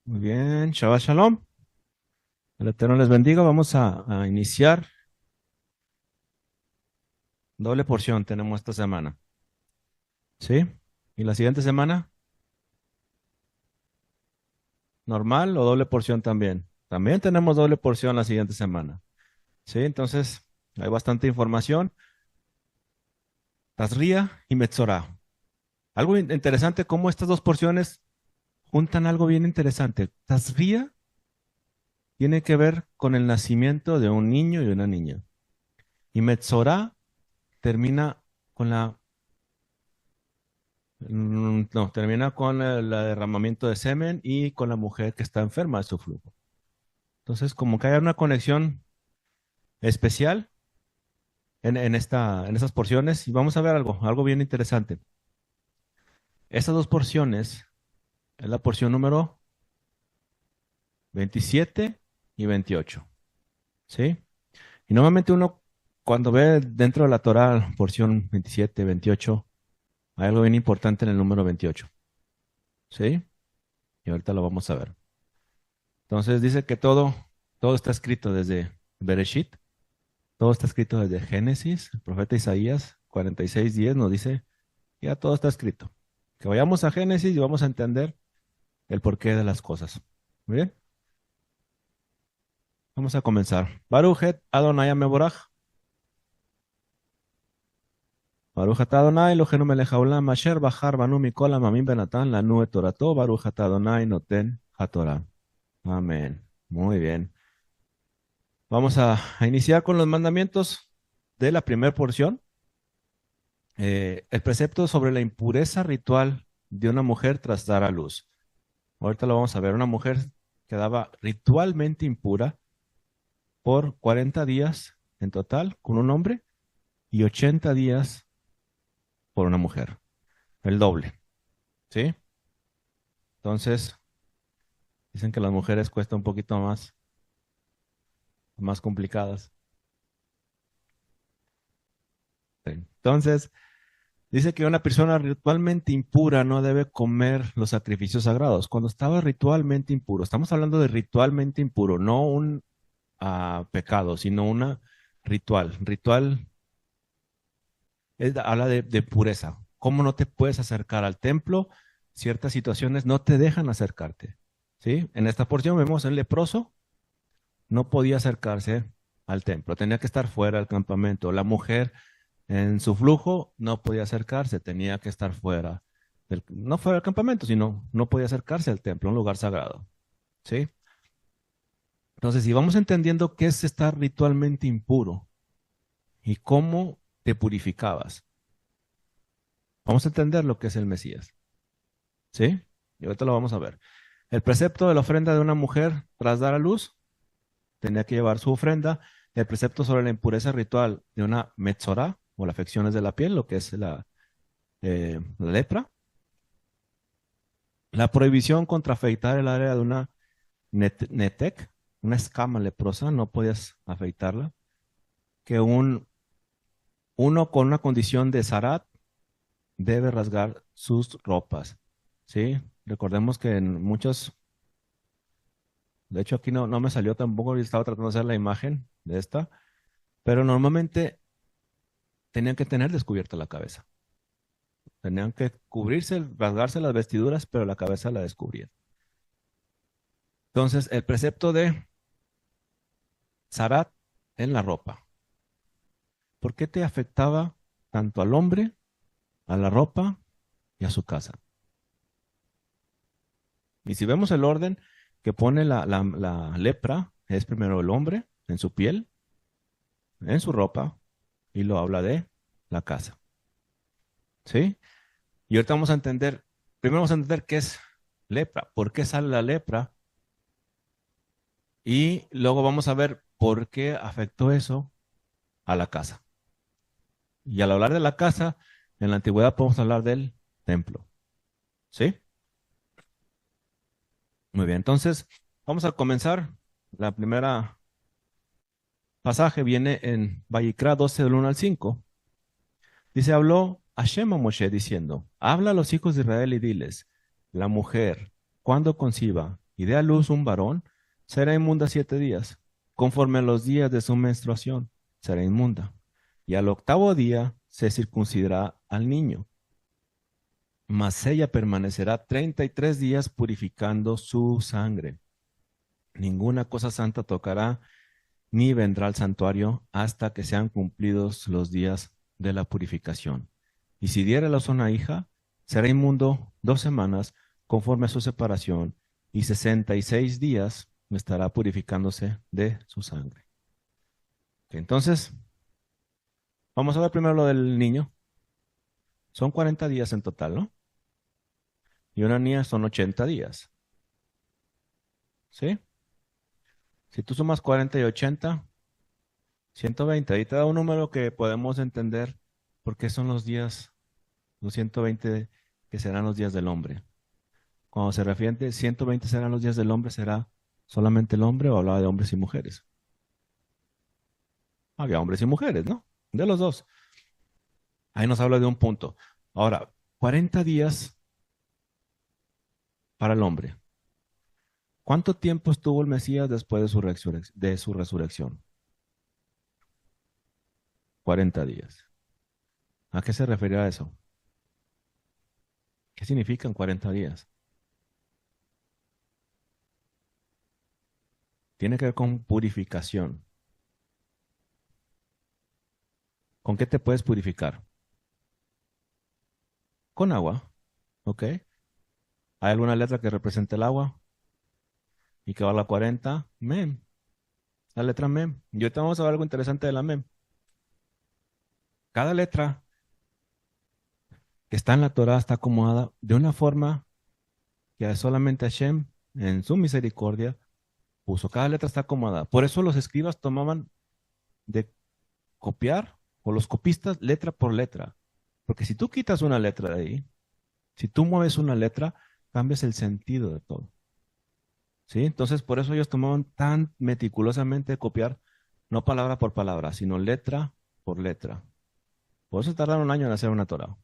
Muy bien, Shabbat Shalom. El Eterno les bendiga. Vamos a iniciar. Doble porción tenemos esta semana. ¿Sí? ¿Y la siguiente semana? ¿Normal o doble porción también? También tenemos doble porción la siguiente semana. ¿Sí? Entonces, hay bastante información. Tazria y Metzorah. Algo interesante, cómo estas dos porciones juntan algo bien interesante. Tazria tiene que ver con el nacimiento de un niño y una niña. Y Metzorah termina con no, termina con el derramamiento de semen y con la mujer que está enferma de su flujo. Entonces, como que hay una conexión especial en estas porciones, y vamos a ver algo bien interesante. Estas dos porciones es la porción número 27 y 28, ¿sí? Y normalmente uno, cuando ve dentro de la Torah, porción 27, 28, hay algo bien importante en el número 28, ¿sí? Y ahorita lo vamos a ver. Entonces dice que todo está escrito desde Bereshit. Todo está escrito desde Génesis. El profeta Isaías 46:10 nos dice, ya todo está escrito. Que vayamos a Génesis y vamos a entender el porqué de las cosas. Muy bien, vamos a comenzar. Baruch et Adonai Meborach. Baruch atah Adonai Eloheinu melech haolam asher bachar banu mikol hamamim benatan lanu et torato. Baruch atah Adonai noten hatorah. Amén. Muy bien. Vamos a iniciar con los mandamientos de la primera porción. El precepto sobre la impureza ritual de una mujer tras dar a luz. Ahorita lo vamos a ver. Una mujer quedaba ritualmente impura por 40 días en total con un hombre y 80 días por una mujer. El doble, ¿sí? Entonces, dicen que las mujeres cuesta un poquito más complicadas. Sí. Entonces, dice que una persona ritualmente impura no debe comer los sacrificios sagrados. Cuando estaba ritualmente impuro, estamos hablando de ritualmente impuro, no un pecado, sino una ritual. Ritual habla de pureza. ¿Cómo no te puedes acercar al templo? Ciertas situaciones no te dejan acercarte. ¿Sí? En esta porción vemos el leproso no podía acercarse al templo, tenía que estar fuera del campamento. La mujer en su flujo no podía acercarse, tenía que estar fuera no fuera del campamento, sino no podía acercarse al templo, un lugar sagrado. ¿Sí? Entonces, si vamos entendiendo qué es estar ritualmente impuro y cómo te purificabas, vamos a entender lo que es el Mesías. ¿Sí? Y ahorita lo vamos a ver. El precepto de la ofrenda de una mujer tras dar a luz tenía que llevar su ofrenda. El precepto sobre la impureza ritual de una metzorá o las afecciones de la piel, lo que es la lepra. La prohibición contra afeitar el área de una netec, una escama leprosa, no podías afeitarla. Que uno con una condición de zarat debe rasgar sus ropas. ¿Sí? Recordemos que en muchos, de hecho aquí no me salió tampoco, yo estaba tratando de hacer la imagen de esta, pero normalmente tenían que tener descubierta la cabeza. Tenían que cubrirse, rasgarse las vestiduras, pero la cabeza la descubrían. Entonces, el precepto de zarat en la ropa. ¿Por qué te afectaba tanto al hombre, a la ropa y a su casa? Y si vemos el orden que pone la lepra, es primero el hombre en su piel, en su ropa, y lo habla de la casa. ¿Sí? Y ahorita vamos a entender, primero vamos a entender qué es lepra, por qué sale la lepra, y luego vamos a ver por qué afectó eso a la casa. Y al hablar de la casa, en la antigüedad podemos hablar del templo. ¿Sí? Muy bien, entonces vamos a comenzar. La primera pasaje viene en Vayikra 12 del 1 al 5. Dice, habló Hashem a Moshe diciendo, habla a los hijos de Israel y diles, la mujer, cuando conciba y dé a luz un varón, será inmunda 7 días. Conforme a los días de su menstruación, será inmunda. Y al octavo día se circuncidará al niño. Mas ella permanecerá 33 días purificando su sangre. Ninguna cosa santa tocará, ni vendrá al santuario hasta que sean cumplidos los días de la purificación. Y si diere a luz una hija, será inmundo 2 semanas conforme a su separación, y 66 días estará purificándose de su sangre. Entonces, vamos a ver primero lo del niño. Son 40 días en total, ¿no? Y una niña son 80 días. ¿Sí? Si tú sumas 40 y 80, 120. Ahí te da un número que podemos entender por qué son los días, los 120 que serán los días del hombre. Cuando se refiere a 120 serán los días del hombre, ¿será solamente el hombre o hablaba de hombres y mujeres? Había hombres y mujeres, ¿no? De los dos. Ahí nos habla de un punto. Ahora, 40 días para el hombre. ¿Cuánto tiempo estuvo el Mesías después de su resurrección? 40 días. ¿A qué se refería eso? ¿Qué significan 40 días? Tiene que ver con purificación. ¿Con qué te puedes purificar? Con agua, ¿ok? ¿Hay alguna letra que represente el agua? ¿Y que va a la 40? Mem, la letra mem. Y ahorita vamos a ver algo interesante de la mem. Cada letra que está en la Torah está acomodada de una forma que solamente Hashem, en su misericordia, puso. Cada letra está acomodada. Por eso los escribas tomaban de copiar, o los copistas, letra por letra. Porque si tú quitas una letra de ahí, si tú mueves una letra, cambias el sentido de todo. ¿Sí? Entonces, por eso ellos tomaban tan meticulosamente copiar, no palabra por palabra, sino letra por letra. Por eso tardaron un año en hacer una Torah.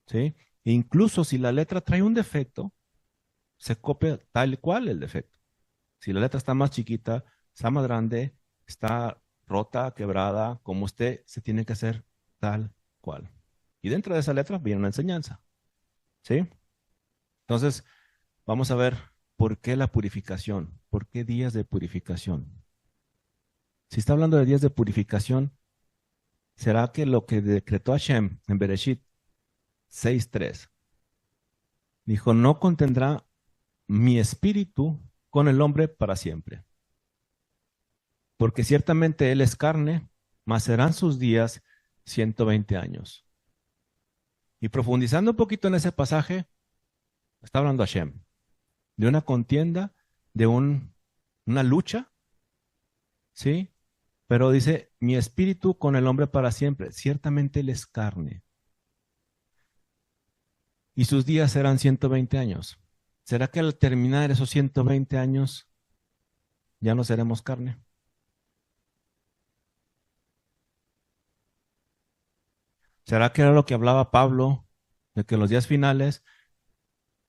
¿Sí? E incluso si la letra trae un defecto, se copia tal cual el defecto. Si la letra está más chiquita, está más grande, está rota, quebrada, como usted, se tiene que hacer tal cual. Y dentro de esa letra viene una enseñanza. ¿Sí? Entonces, vamos a ver por qué la purificación, por qué días de purificación. Si está hablando de días de purificación, ¿será que lo que decretó Hashem en Bereshit 6:3 dijo, no contendrá mi espíritu con el hombre para siempre? Porque ciertamente él es carne, mas serán sus días 120 años. Y profundizando un poquito en ese pasaje, está hablando Hashem de una contienda, de una lucha, ¿sí? Pero dice, mi espíritu con el hombre para siempre. Ciertamente él es carne. Y sus días serán 120 años. ¿Será que al terminar esos 120 años ya no seremos carne? ¿Será que era lo que hablaba Pablo, de que en los días finales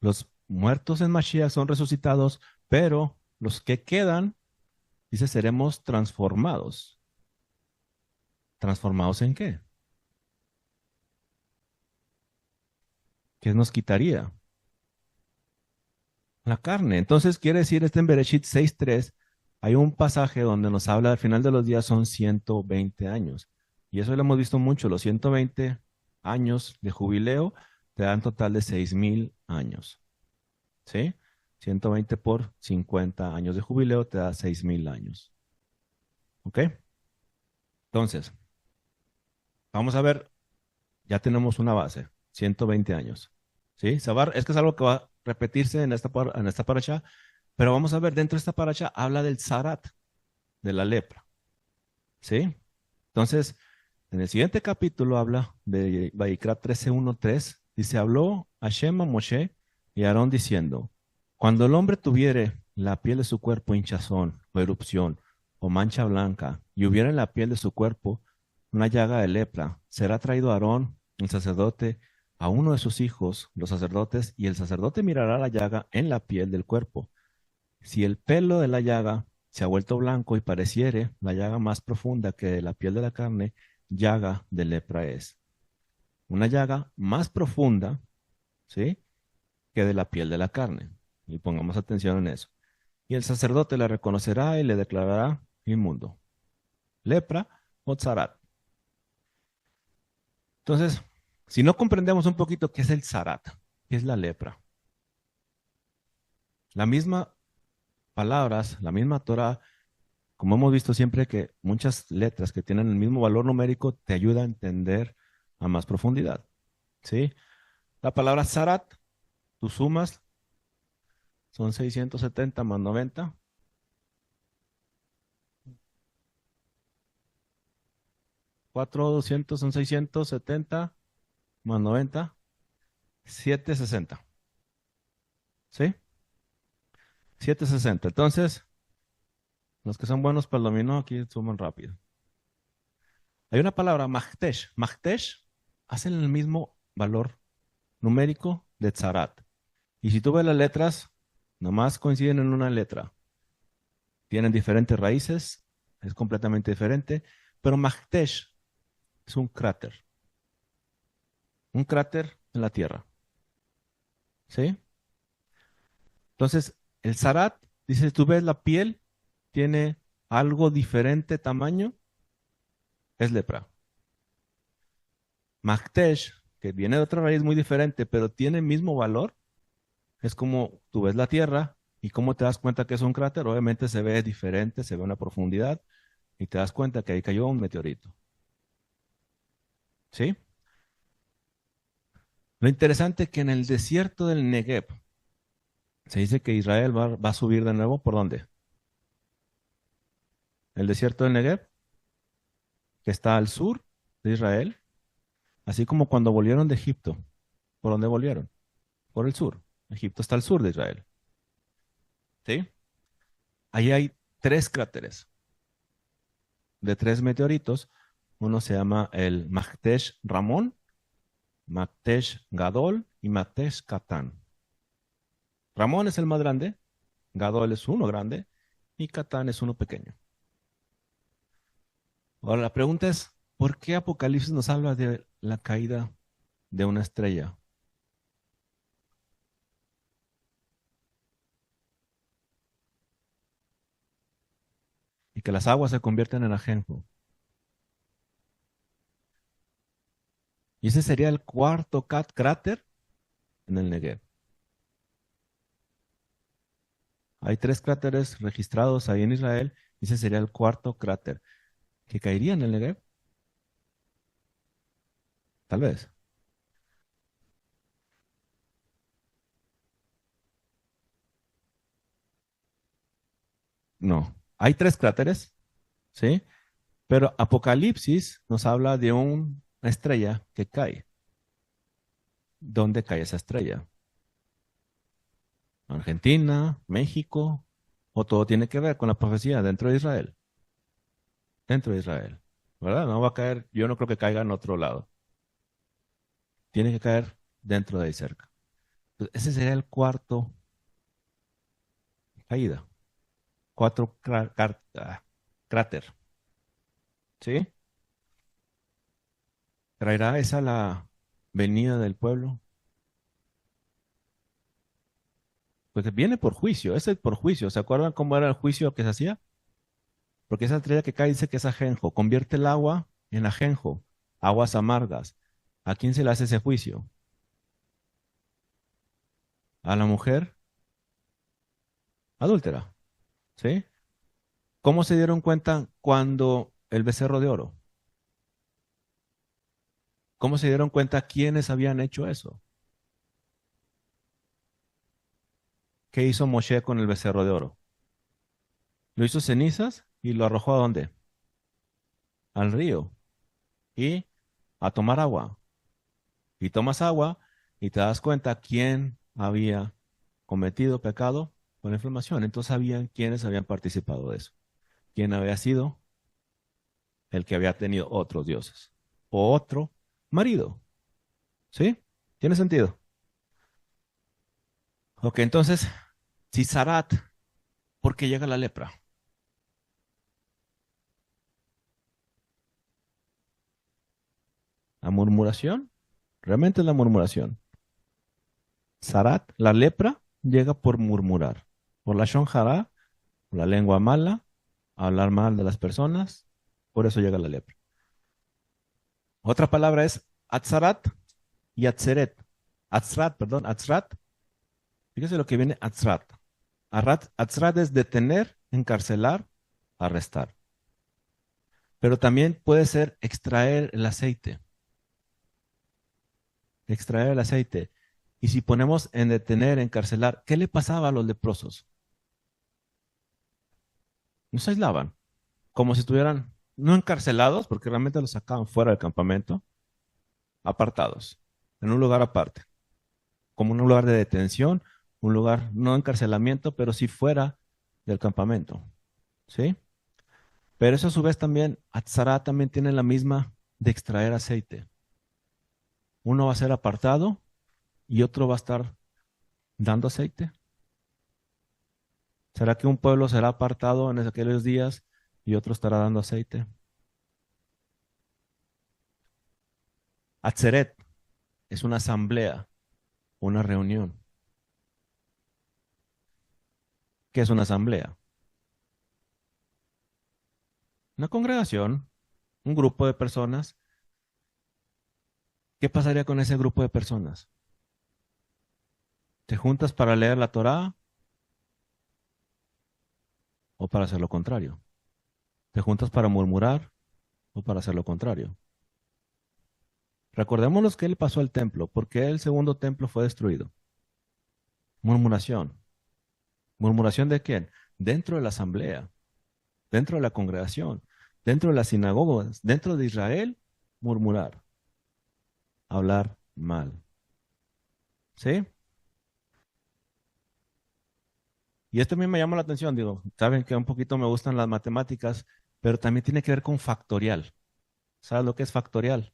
los muertos en Mashiach son resucitados, pero los que quedan, dice, seremos transformados? ¿Transformados en qué? ¿Qué nos quitaría? La carne. Entonces quiere decir, en Bereshit 6:3, hay un pasaje donde nos habla al final de los días son 120 años. Y eso lo hemos visto mucho. Los 120 años de jubileo te dan total de 6,000 años. ¿Sí? 120 por 50 años de jubileo te da 6,000 años. ¿Ok? Entonces, vamos a ver, ya tenemos una base, 120 años. ¿Sí? Sabar, es que es algo que va a repetirse en esta parasha, pero vamos a ver, dentro de esta parasha habla del zarat, de la lepra. ¿Sí? Entonces, en el siguiente capítulo habla de Vayikra 13:1-3, dice, habló Hashem a Moshe y a Aarón diciendo, cuando el hombre tuviere la piel de su cuerpo hinchazón o erupción o mancha blanca y hubiera en la piel de su cuerpo una llaga de lepra, será traído Aarón, el sacerdote, a uno de sus hijos, los sacerdotes, y el sacerdote mirará la llaga en la piel del cuerpo. Si el pelo de la llaga se ha vuelto blanco y pareciere la llaga más profunda que la piel de la carne, llaga de lepra es. Una llaga más profunda, ¿sí?, que de la piel de la carne. Y pongamos atención en eso. Y el sacerdote la reconocerá y le declarará inmundo. Lepra o zarat. Entonces, si no comprendemos un poquito qué es el zarat, qué es la lepra, la misma palabras, la misma Torah, como hemos visto siempre que muchas letras que tienen el mismo valor numérico te ayudan a entender a más profundidad, ¿sí? La palabra zarat, tú sumas, son 670 más 90. 4,200 son 670 más 90, 760, ¿sí? 760. Entonces, los que son buenos para el dominó aquí suman rápido. Hay una palabra, machtesh. Machtesh hacen el mismo valor numérico de tzarat. Y si tú ves las letras, nomás coinciden en una letra. Tienen diferentes raíces, es completamente diferente, pero machtesh es un cráter en la tierra, ¿sí? Entonces, el tzarat, dice, tú ves la piel, tiene algo diferente tamaño, es lepra. Machtesh, que viene de otra raíz muy diferente, pero tiene el mismo valor, es como tú ves la Tierra y cómo te das cuenta que es un cráter. Obviamente se ve diferente, se ve una profundidad y te das cuenta que ahí cayó un meteorito. ¿Sí? Lo interesante es que en el desierto del Negev se dice que Israel va a subir de nuevo. ¿Por dónde? El desierto del Negev, que está al sur de Israel, así como cuando volvieron de Egipto. ¿Por dónde volvieron? Por el sur. Egipto está al sur de Israel. ¿Sí? Ahí hay tres cráteres de tres meteoritos. Uno se llama el Machtesh Ramón, Machtesh Gadol y Machtesh Catán. Ramón es el más grande, Gadol es uno grande y Catán es uno pequeño. Ahora la pregunta es, ¿por qué Apocalipsis nos habla de la caída de una estrella? Y que las aguas se convierten en ajenjo. Y ese sería el cuarto cráter en el Negev. Hay tres cráteres registrados ahí en Israel y ese sería el cuarto cráter que caería en el Negev. Tal vez. No. Hay tres cráteres, ¿sí? Pero Apocalipsis nos habla de una estrella que cae. ¿Dónde cae esa estrella? ¿Argentina? ¿México? ¿O todo tiene que ver con la profecía dentro de Israel? Dentro de Israel, ¿verdad? No va a caer, yo no creo que caiga en otro lado. Tiene que caer dentro de ahí cerca. Entonces, ese sería el cuarto caída. Cuatro cráter. ¿Sí? ¿Traerá esa la venida del pueblo? Pues viene por juicio, ese es por juicio. ¿Se acuerdan cómo era el juicio que se hacía? Porque esa estrella que cae dice que es ajenjo, convierte el agua en ajenjo, aguas amargas. ¿A quién se le hace ese juicio? A la mujer adúltera, ¿sí? ¿Cómo se dieron cuenta cuando el becerro de oro? ¿Cómo se dieron cuenta quiénes habían hecho eso? ¿Qué hizo Moshe con el becerro de oro? Lo hizo cenizas y lo arrojó ¿a dónde? Al río. Y a tomar agua. Y tomas agua y te das cuenta quién había cometido pecado con la inflamación. Entonces sabían quiénes habían participado de eso. ¿Quién había sido el que había tenido otros dioses? O otro marido. ¿Sí? ¿Tiene sentido? Ok, entonces, si Sarat ¿Por qué llega la lepra? ¿La murmuración? Realmente es la murmuración. Sarat, la lepra, llega por murmurar. Por la shon hara, por la lengua mala, hablar mal de las personas. Por eso llega la lepra. Otra palabra es atzarat y atzeret. Atzrat, perdón, atzrat. Fíjese lo que viene atzrat. Atzrat es detener, encarcelar, arrestar. Pero también puede ser extraer el aceite. Extraer el aceite. Y si ponemos en detener, encarcelar, ¿qué le pasaba a los leprosos? No se aislaban, como si estuvieran no encarcelados, porque realmente los sacaban fuera del campamento, apartados, en un lugar aparte, como un lugar de detención, un lugar no de encarcelamiento, pero sí fuera del campamento, ¿sí? Pero eso a su vez también, Atzara también tiene la misma de extraer aceite. Uno va a ser apartado y otro va a estar dando aceite. ¿Será que un pueblo será apartado en aquellos días y otro estará dando aceite? Atzeret es una asamblea, una reunión. ¿Qué es una asamblea? Una congregación, un grupo de personas. ¿Qué pasaría con ese grupo de personas? ¿Te juntas para leer la Torá o para hacer lo contrario? ¿Te juntas para murmurar o para hacer lo contrario? Recordémonos qué le pasó al templo, porque el segundo templo fue destruido. Murmuración. ¿Murmuración de quién? Dentro de la asamblea, dentro de la congregación, dentro de las sinagogas, dentro de Israel, murmurar, hablar mal. ¿Sí? Y esto a mí me llama la atención, digo, saben que un poquito me gustan las matemáticas, pero también tiene que ver con factorial. ¿Sabes lo que es factorial?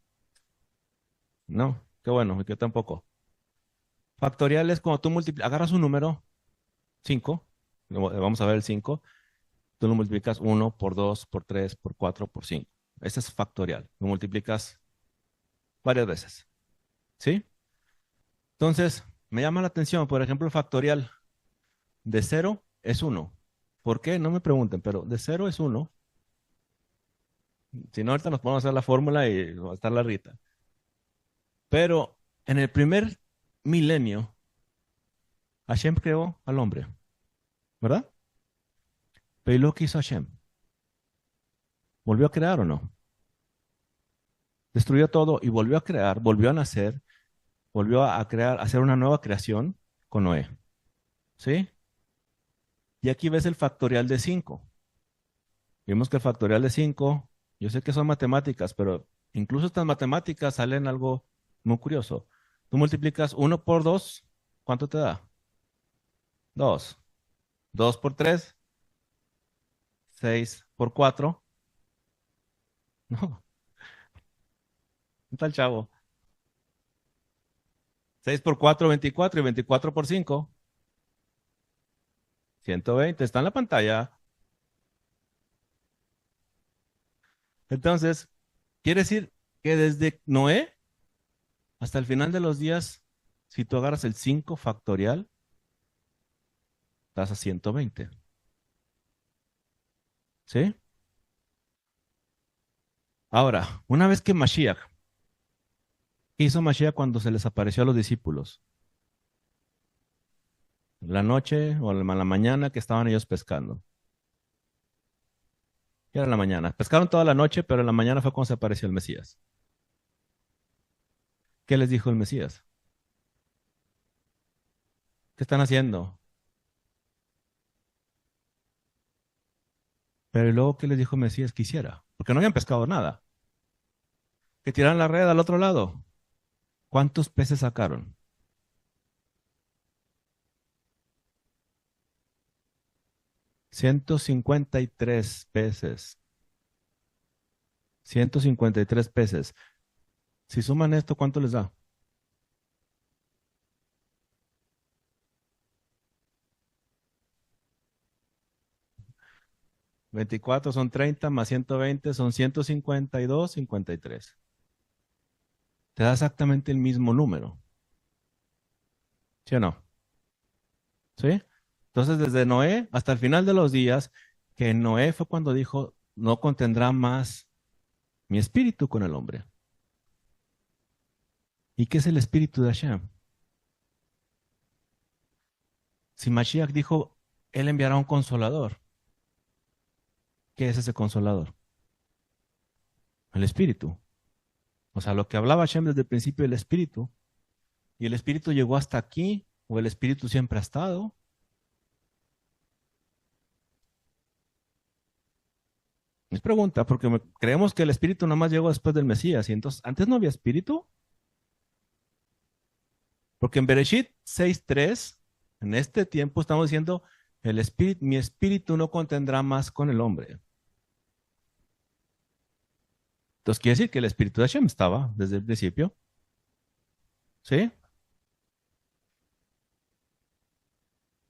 No, qué bueno, yo tampoco. Factorial es cuando tú agarras un número, 5, vamos a ver el 5, tú lo multiplicas 1 por 2 por 3 por 4 por 5. Ese es factorial, lo multiplicas varias veces, ¿sí? Entonces, me llama la atención, por ejemplo, el factorial de 0 es 1. ¿Por qué? No me pregunten, pero de 0 es 1. Si no, ahorita nos podemos hacer la fórmula y va a estar la Rita. Pero en el primer milenio, Hashem creó al hombre, ¿verdad? Pero ¿y lo que hizo Hashem? ¿Volvió a crear o no? Destruyó todo y volvió a crear, volvió a nacer, volvió a crear, a hacer una nueva creación con Noé. ¿Sí? Y aquí ves el factorial de 5. Vimos que el factorial de 5, yo sé que son matemáticas, pero incluso estas matemáticas salen algo muy curioso. Tú multiplicas 1 por 2, ¿cuánto te da? 2. 2 por 3, 6 por 4. No, un tal chavo. 6 por 4, 24 y 24 por 5, 120. Está en la pantalla. Entonces, quiere decir que desde Noé hasta el final de los días, si tú agarras el 5 factorial, das a 120. ¿Sí? Ahora, una vez que Mashiach, ¿qué hizo Mashiach cuando se les apareció a los discípulos? La noche o la mañana que estaban ellos pescando. ¿Qué era la mañana? Pescaron toda la noche, pero en la mañana fue cuando se apareció el Mesías. ¿Qué les dijo el Mesías? ¿Qué están haciendo? Pero ¿y luego qué les dijo el Mesías que hiciera? Porque no habían pescado nada. Que tiraran la red al otro lado. ¿Cuántos peces sacaron? 153 peces. 153 peces. Si suman esto, ¿cuánto les da? 24 son 30 más 120 son 152, 53. Te da exactamente el mismo número. ¿Sí o no? ¿Sí? Entonces, desde Noé hasta el final de los días, que Noé fue cuando dijo, no contendrá más mi espíritu con el hombre. ¿Y qué es el espíritu de Hashem? Si Mashiach dijo, él enviará un consolador, ¿qué es ese consolador? El espíritu. O sea, lo que hablaba Hashem desde el principio, el espíritu. ¿Y el espíritu llegó hasta aquí? ¿O el espíritu siempre ha estado? Es pregunta, porque creemos que el espíritu nomás llegó después del Mesías. Y entonces, ¿antes no había espíritu? Porque en Bereshit 6:3, en este tiempo estamos diciendo, mi espíritu no contendrá más con el hombre. Entonces quiere decir que el espíritu de Hashem estaba desde el principio. ¿Sí?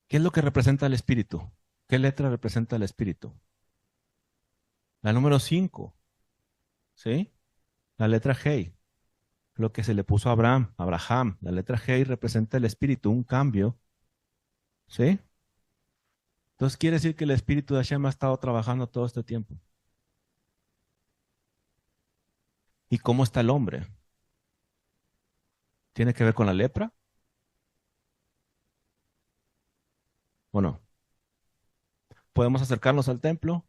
¿Qué es lo que representa el espíritu? ¿Qué letra representa el espíritu? La número 5. ¿Sí? La letra Hei. Lo que se le puso a Abraham. La letra Hei representa el espíritu, un cambio. ¿Sí? Entonces quiere decir que el espíritu de Hashem ha estado trabajando todo este tiempo. ¿Y cómo está el hombre? ¿Tiene que ver con la lepra o no? ¿Podemos acercarnos al templo?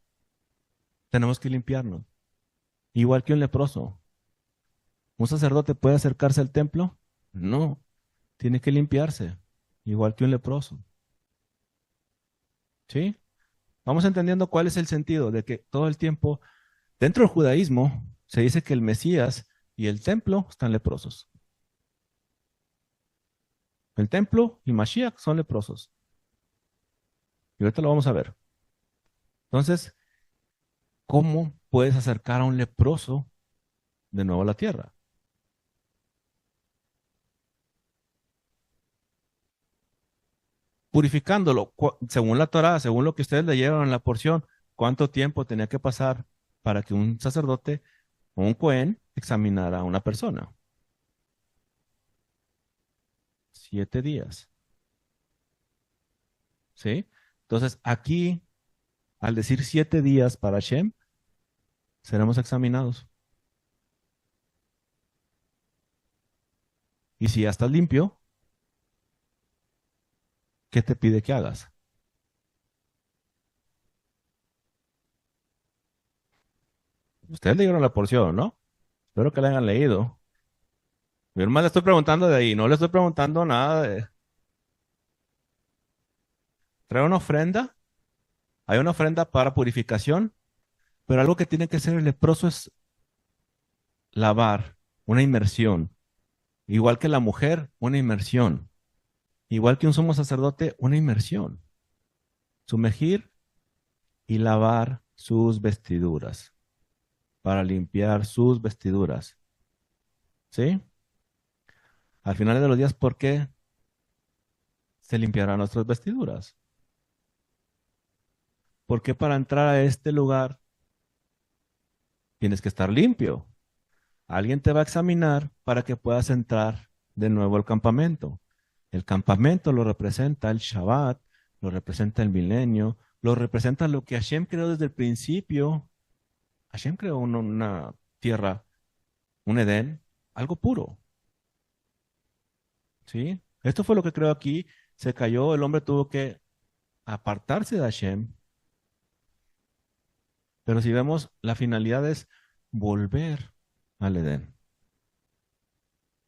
Tenemos que limpiarnos. Igual que un leproso. ¿Un sacerdote puede acercarse al templo? No, tiene que limpiarse. Igual que un leproso. ¿Sí? Vamos entendiendo cuál es el sentido de que todo el tiempo, dentro del judaísmo, se dice que el Mesías y el templo están leprosos. El templo y Mashiach son leprosos. Y ahorita lo vamos a ver. Entonces, ¿cómo puedes acercar a un leproso de nuevo a la tierra? Purificándolo, según la Torá, según lo que ustedes leyeron en la porción, ¿cuánto tiempo tenía que pasar para que un sacerdote o un cohen examinara a una persona? 7 días. ¿Sí? Entonces, aquí, al decir 7 días para Shem, seremos examinados. Y si ya estás limpio, ¿qué te pide que hagas? Ustedes leyeron la porción, ¿no? Espero que la hayan leído. Yo nomás le estoy preguntando de ahí, no le estoy preguntando nada de... ¿Trae una ofrenda? Hay una ofrenda para purificación, pero algo que tiene que hacer el leproso es lavar, una inmersión. Igual que la mujer, una inmersión. Igual que un sumo sacerdote, una inmersión. Sumergir y lavar sus vestiduras, para limpiar sus vestiduras. ¿Sí? Al final de los días, ¿por qué se limpiarán nuestras vestiduras? Porque para entrar a este lugar tienes que estar limpio. Alguien te va a examinar para que puedas entrar de nuevo al campamento. El campamento lo representa el Shabbat, lo representa el milenio, lo representa lo que Hashem creó desde el principio. Hashem creó una tierra, un Edén, algo puro. ¿Sí? Esto fue lo que creó aquí. Se cayó, el hombre tuvo que apartarse de Hashem. Pero si vemos, la finalidad es volver al Edén.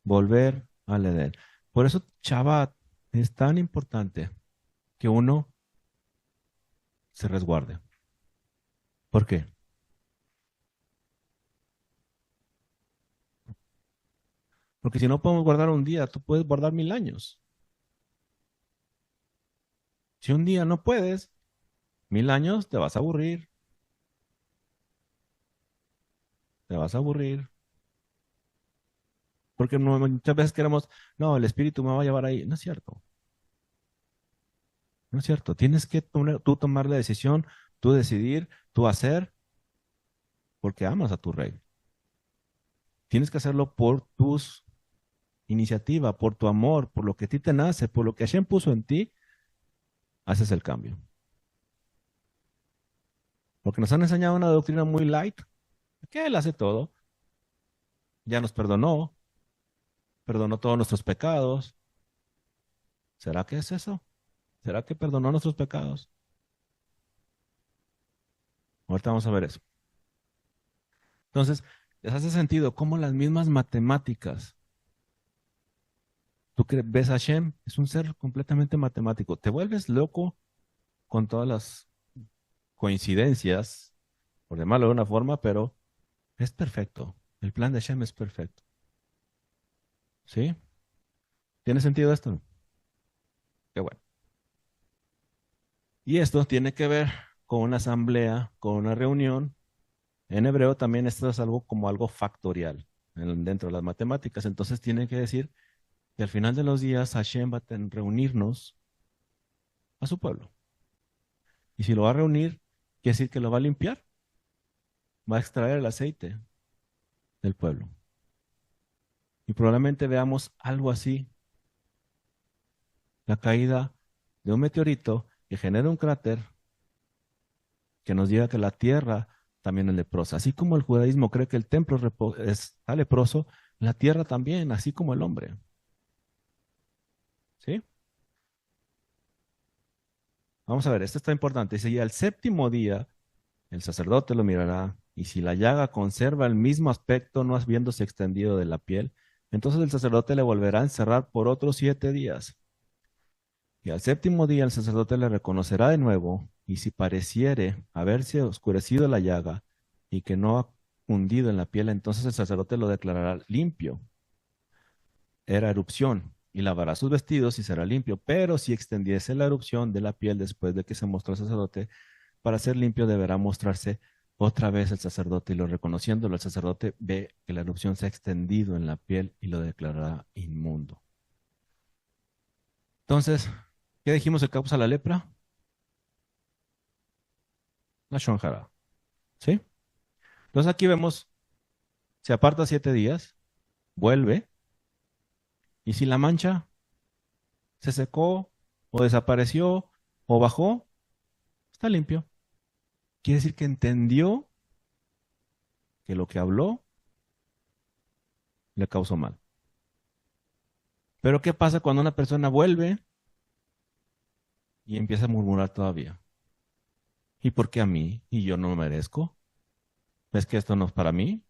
Volver al Edén. Por eso Shabbat es tan importante que uno se resguarde. ¿Por qué? Porque si no podemos guardar un día, tú puedes guardar 1000 años. Si un día no puedes, 1000 años te vas a aburrir, te vas a aburrir. Porque muchas veces queremos, no, el espíritu me va a llevar ahí. No es cierto. No es cierto. Tienes que tú tomar la decisión, tú decidir, tú hacer, porque amas a tu rey. Tienes que hacerlo por tus iniciativa, por tu amor, por lo que a ti te nace, por lo que Hashem puso en ti, haces el cambio. Porque nos han enseñado una doctrina muy light, que Él hace todo, ya nos perdonó, perdonó todos nuestros pecados. ¿Será que es eso? ¿Será que perdonó nuestros pecados? Ahorita vamos a ver eso. Entonces, les hace sentido cómo las mismas matemáticas, tú que ves a Hashem, es un ser completamente matemático. Te vuelves loco con todas las coincidencias, por llamarlo de una forma, pero es perfecto. El plan de Hashem es perfecto. ¿Sí? ¿Tiene sentido esto? Qué bueno. Y esto tiene que ver con una asamblea, con una reunión. En hebreo también esto es algo como algo factorial dentro de las matemáticas. Entonces tiene que decir que al final de los días Hashem va a reunirnos a su pueblo. Y si lo va a reunir, quiere decir que lo va a limpiar, va a extraer el aceite del pueblo. Y probablemente veamos algo así, la caída de un meteorito que genera un cráter que nos diga que la tierra también es leprosa. Así como el judaísmo cree que el templo está leproso, la tierra también, así como el hombre. ¿Sí? Vamos a ver, esto está importante. Dice, y al séptimo día el sacerdote lo mirará, y si la llaga conserva el mismo aspecto, no habiéndose extendido de la piel, entonces el sacerdote le volverá a encerrar por otros 7 días. Y al séptimo día el sacerdote le reconocerá de nuevo, y si pareciere haberse oscurecido la llaga y que no ha hundido en la piel, entonces el sacerdote lo declarará limpio. Era erupción, y lavará sus vestidos y será limpio. Pero si extendiese la erupción de la piel después de que se mostró el sacerdote, para ser limpio deberá mostrarse otra vez el sacerdote, y lo reconociéndolo, el sacerdote ve que la erupción se ha extendido en la piel y lo declarará inmundo. Entonces, ¿qué dijimos que causa la lepra? La shonjara. ¿Sí? Entonces aquí vemos, se aparta 7 días, vuelve, y si la mancha se secó o desapareció o bajó, está limpio. Quiere decir que entendió que lo que habló le causó mal. Pero ¿qué pasa cuando una persona vuelve y empieza a murmurar todavía? ¿Y por qué a mí? ¿Y yo no me merezco? ¿Es que esto no es para mí?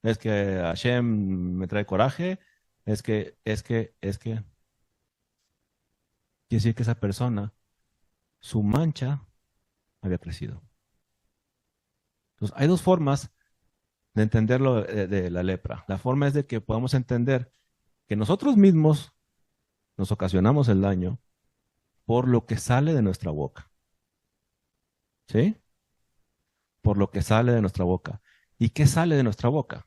¿Es que Hashem me trae coraje? Es que. Quiere decir que esa persona, su mancha había crecido. Entonces, hay dos formas de entenderlo de la lepra. La forma es de que podamos entender que nosotros mismos nos ocasionamos el daño por lo que sale de nuestra boca. ¿Sí? Por lo que sale de nuestra boca. ¿Y qué sale de nuestra boca?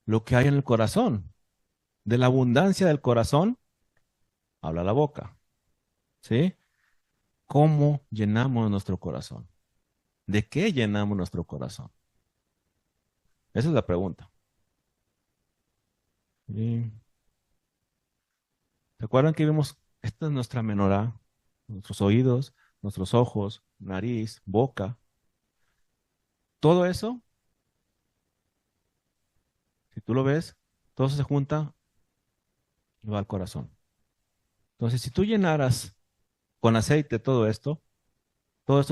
Lo que hay en el corazón. De la abundancia del corazón, habla la boca. ¿Sí? ¿Cómo llenamos nuestro corazón? ¿De qué llenamos nuestro corazón? Esa es la pregunta. ¿Sí? ¿Se acuerdan que vimos? Esta es nuestra menorá, nuestros oídos, nuestros ojos, nariz, boca. Todo eso, si tú lo ves, todo se junta y va al corazón. Entonces, si tú llenaras con aceite todo esto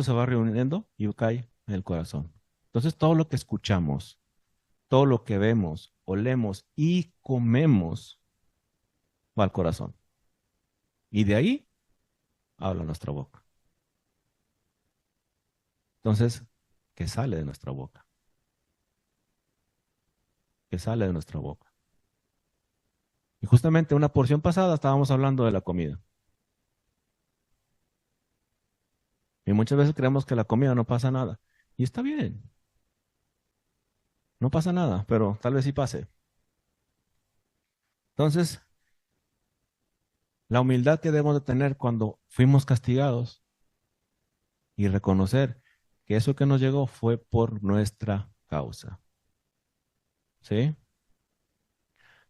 se va reuniendo y cae en el corazón. Entonces, todo lo que escuchamos, todo lo que vemos, olemos y comemos va al corazón. Y de ahí habla nuestra boca. Entonces, ¿qué sale de nuestra boca? ¿Qué sale de nuestra boca? Y justamente una porción pasada estábamos hablando de la comida. Y muchas veces creemos que la comida no pasa nada. Y está bien, no pasa nada, pero tal vez sí pase. Entonces, la humildad que debemos de tener cuando fuimos castigados y reconocer que eso que nos llegó fue por nuestra causa. ¿Sí?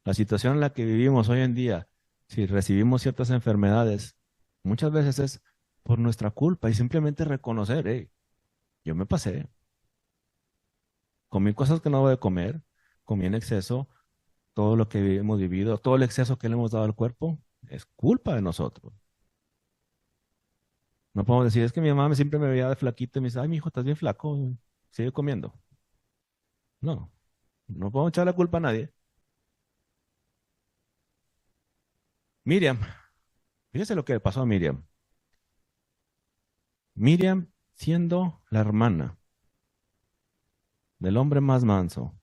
La situación en la que vivimos hoy en día, si recibimos ciertas enfermedades, muchas veces es por nuestra culpa y simplemente reconocer, hey, yo me pasé, comí cosas que no voy a comer, comí en exceso, todo lo que hemos vivido, todo el exceso que le hemos dado al cuerpo, es culpa de nosotros. No podemos decir, es que mi mamá siempre me veía de flaquito y me dice, ay, mi hijo, estás bien flaco, sigue comiendo. No, no podemos echar la culpa a nadie. Miriam, fíjese lo que le pasó a Miriam. Miriam siendo la hermana del hombre más manso,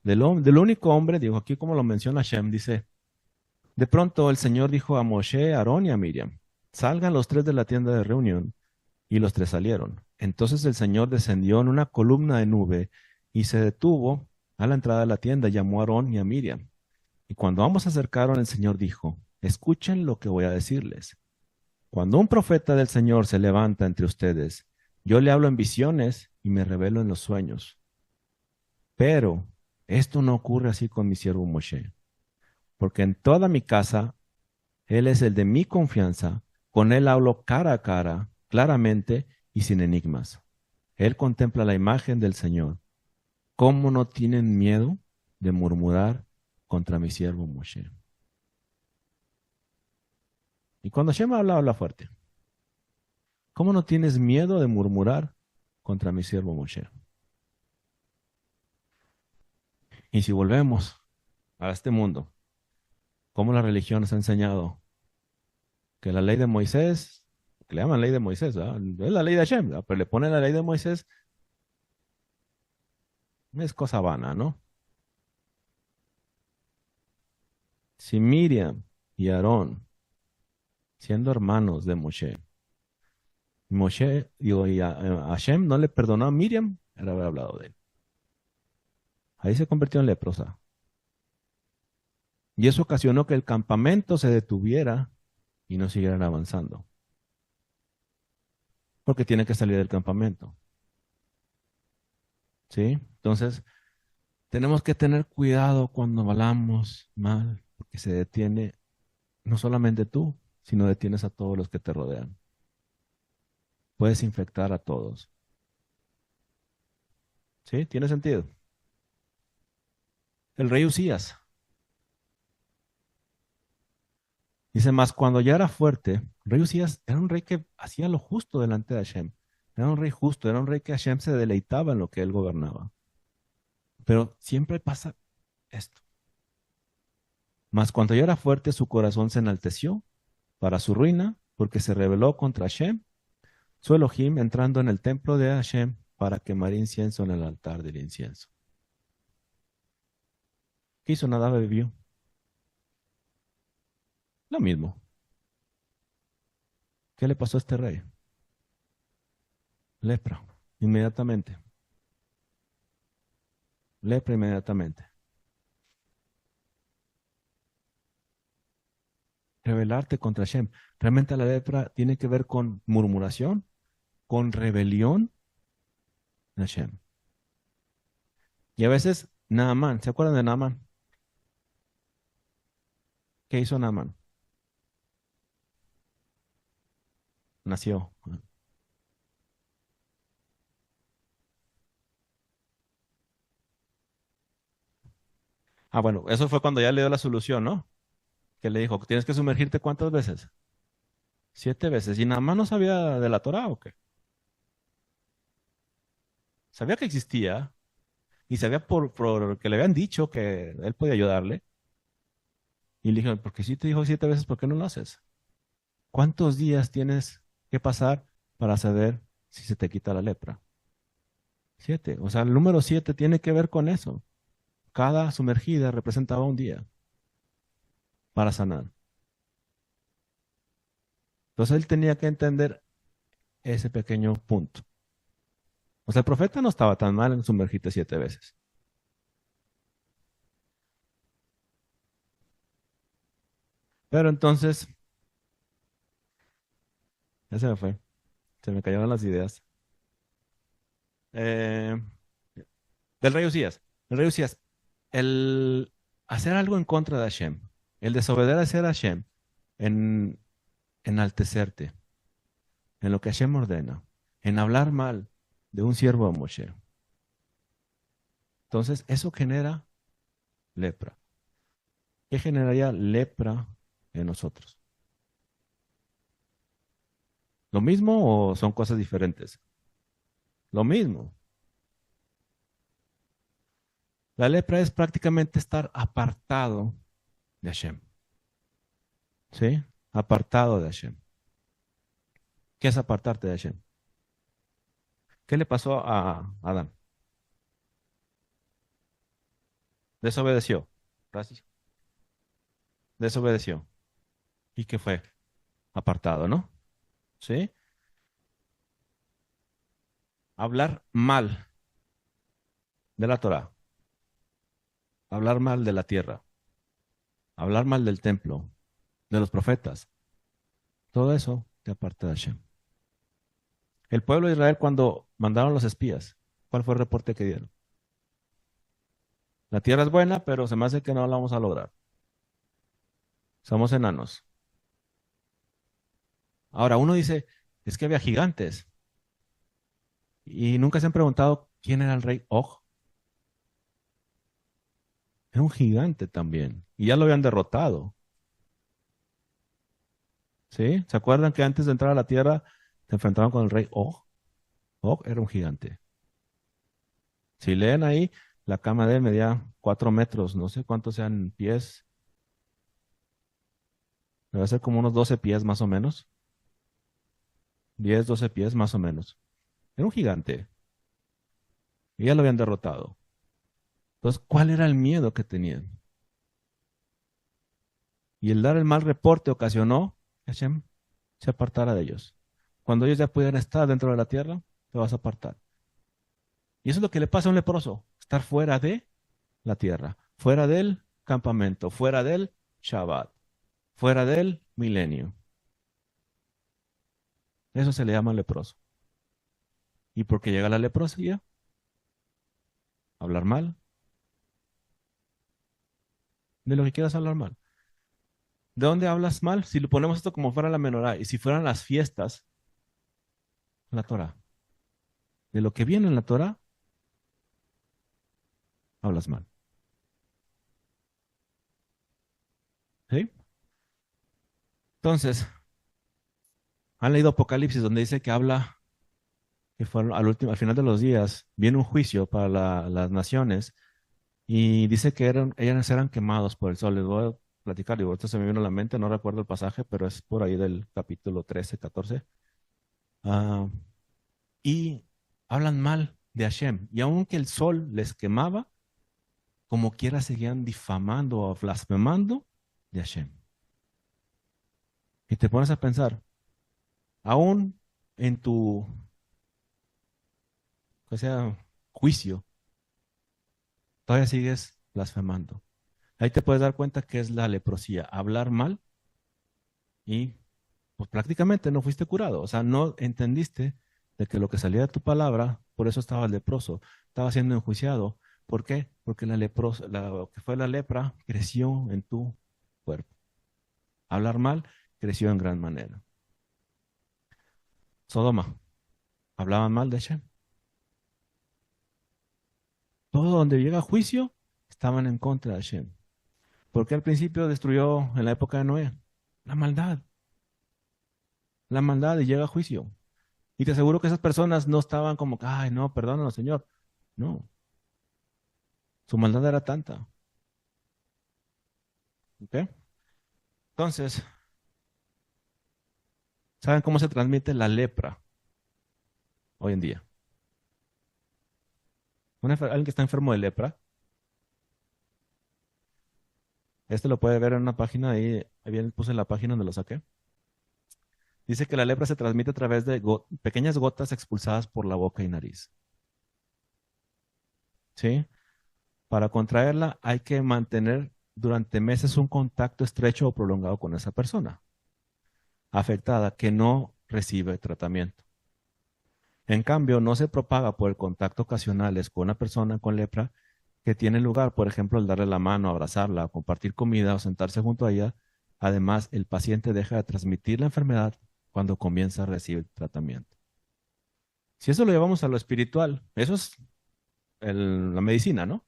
del único hombre, digo aquí como lo menciona Shem, dice, de pronto el Señor dijo a Moshe, a Aarón y a Miriam, salgan los tres de la tienda de reunión, y los tres salieron. Entonces el Señor descendió en una columna de nube y se detuvo a la entrada de la tienda, llamó a Aarón y a Miriam. Y cuando ambos se acercaron, el Señor dijo, escuchen lo que voy a decirles. Cuando un profeta del Señor se levanta entre ustedes, yo le hablo en visiones y me revelo en los sueños. Pero esto no ocurre así con mi siervo Moshe, porque en toda mi casa él es el de mi confianza, con él hablo cara a cara, claramente y sin enigmas. Él contempla la imagen del Señor. ¿Cómo no tienen miedo de murmurar contra mi siervo Moshe? Y cuando Shema habla, habla fuerte. ¿Cómo no tienes miedo de murmurar contra mi siervo Moshe? Y si volvemos a este mundo, ¿cómo la religión nos ha enseñado que la ley de Moisés, que le llaman ley de Moisés, ¿verdad? Es la ley de Hashem, ¿verdad? Pero le ponen la ley de Moisés, es cosa vana, ¿no? Si Miriam y Aarón, siendo hermanos de Moshe, Moshe, digo, y a Hashem no le perdonó a Miriam el haber hablado de él. Ahí se convirtió en leprosa. Y eso ocasionó que el campamento se detuviera y no siguieran avanzando. Porque tiene que salir del campamento. ¿Sí? Entonces, tenemos que tener cuidado cuando hablamos mal, porque se detiene no solamente tú, sino detienes a todos los que te rodean. Puedes infectar a todos. ¿Sí? ¿Tiene sentido? El rey Usías dice más, cuando ya era fuerte, rey Usías era un rey que hacía lo justo delante de Hashem. Era un rey justo, era un rey que Hashem se deleitaba en lo que él gobernaba. Pero siempre pasa esto. Mas cuando ya era fuerte, su corazón se enalteció para su ruina, porque se rebeló contra Hashem, su Elohim, entrando en el templo de Hashem para quemar incienso en el altar del incienso. ¿Qué hizo Nadab y Abiú? Lo mismo. ¿Qué le pasó a este rey? Lepra, inmediatamente. Lepra inmediatamente. Rebelarte contra Hashem. Realmente la lepra tiene que ver con murmuración, con rebelión de Hashem. Y a veces Naamán, ¿se acuerdan de Naamán? ¿Qué hizo Naamán? Nació. Ah, bueno, eso fue cuando ya le dio la solución, ¿no? Que le dijo, tienes que sumergirte ¿cuántas veces? 7 veces. ¿Y Naamán no sabía de la Torah o qué? Sabía que existía y sabía por que le habían dicho que él podía ayudarle. Y le dijeron, porque si te dijo 7 veces, ¿por qué no lo haces? ¿Cuántos días tienes que pasar para saber si se te quita la lepra? 7. O sea, el número 7 tiene que ver con eso. Cada sumergida representaba un día para sanar. Entonces él tenía que entender ese pequeño punto. O sea, el profeta no estaba tan mal en sumergirte 7 veces. Pero entonces, ya se me fue. Se me cayeron las ideas. Eh, del rey Usías. El rey Usías, el hacer algo en contra de Hashem, el desobedecer a Hashem, en enaltecerte, en lo que Hashem ordena, en hablar mal de un siervo de Moshe. Entonces, eso genera lepra. ¿Qué generaría lepra en nosotros? ¿Lo mismo o son cosas diferentes? Lo mismo. La lepra es prácticamente estar apartado de Hashem. ¿Sí? Apartado de Hashem. ¿Qué es apartarte de Hashem? ¿Qué le pasó a Adán? Desobedeció. Gracias. Desobedeció. ¿Y qué fue? Apartado, ¿no? ¿Sí? Hablar mal de la Torah. Hablar mal de la tierra. Hablar mal del templo. De los profetas. Todo eso te aparta de Hashem. El pueblo de Israel cuando mandaron los espías, ¿cuál fue el reporte que dieron? La tierra es buena, pero se me hace que no la vamos a lograr. Somos enanos. Ahora, uno dice, es que había gigantes. Y nunca se han preguntado quién era el rey Og. Era un gigante también. Y ya lo habían derrotado. ¿Sí? ¿Se acuerdan que antes de entrar a la tierra se enfrentaron con el rey Og? Og era un gigante. Si leen ahí, la cama de él medía 4 metros, no sé cuántos sean pies. Debe ser como unos 12 pies más o menos. 10, 12 pies más o menos. Era un gigante. Y ya lo habían derrotado. Entonces, ¿cuál era el miedo que tenían? Y el dar el mal reporte ocasionó que Hashem se apartara de ellos. Cuando ellos ya pudieran estar dentro de la tierra, te vas a apartar. Y eso es lo que le pasa a un leproso, estar fuera de la tierra, fuera del campamento, fuera del Shabbat, fuera del milenio. Eso se le llama leproso. ¿Y por qué llega la leprosía? Hablar mal. De lo que quieras hablar mal. ¿De dónde hablas mal? Si lo ponemos esto como fuera la menorá y si fueran las fiestas, la Torah. De lo que viene en la Torah, hablas mal. ¿Sí? Entonces, han leído Apocalipsis donde dice que habla que fue al final de los días viene un juicio para las naciones y dice que ellos eran quemados por el sol. Les voy a platicar, digo, esto se me vino a la mente, no recuerdo el pasaje, pero es por ahí del capítulo 13, 14. Ah, y hablan mal de Hashem. Y aunque el sol les quemaba, como quiera seguían difamando o blasfemando de Hashem. Y te pones a pensar, aún en tu, o sea, juicio, todavía sigues blasfemando. Ahí te puedes dar cuenta que es la leprosía, hablar mal y pues prácticamente no fuiste curado. O sea, no entendiste de que lo que salía de tu palabra, por eso estabas leproso, estaba siendo enjuiciado. ¿Por qué? Porque lo que fue la lepra creció en tu cuerpo. Hablar mal creció en gran manera. Sodoma, hablaban mal de Hashem. Todo donde llega juicio, estaban en contra de Hashem. ¿Por qué al principio destruyó en la época de Noé? La maldad. La maldad y llega juicio. Y te aseguro que esas personas no estaban como, ay, no, perdónanos, Señor. No, su maldad era tanta. ¿Ok? Entonces, ¿saben cómo se transmite la lepra hoy en día? Alguien que está enfermo de lepra, este lo puede ver en una página ahí bien puse la página donde lo saqué. Dice que la lepra se transmite a través de pequeñas gotas expulsadas por la boca y nariz. ¿Sí? Para contraerla hay que mantener durante meses un contacto estrecho o prolongado con esa persona afectada que no recibe tratamiento. En cambio, no se propaga por el contacto ocasionales con una persona con lepra que tiene lugar, por ejemplo, el darle la mano, abrazarla, compartir comida o sentarse junto a ella. Además, el paciente deja de transmitir la enfermedad cuando comienza a recibir tratamiento. Si eso lo llevamos a lo espiritual, eso es la medicina, ¿no?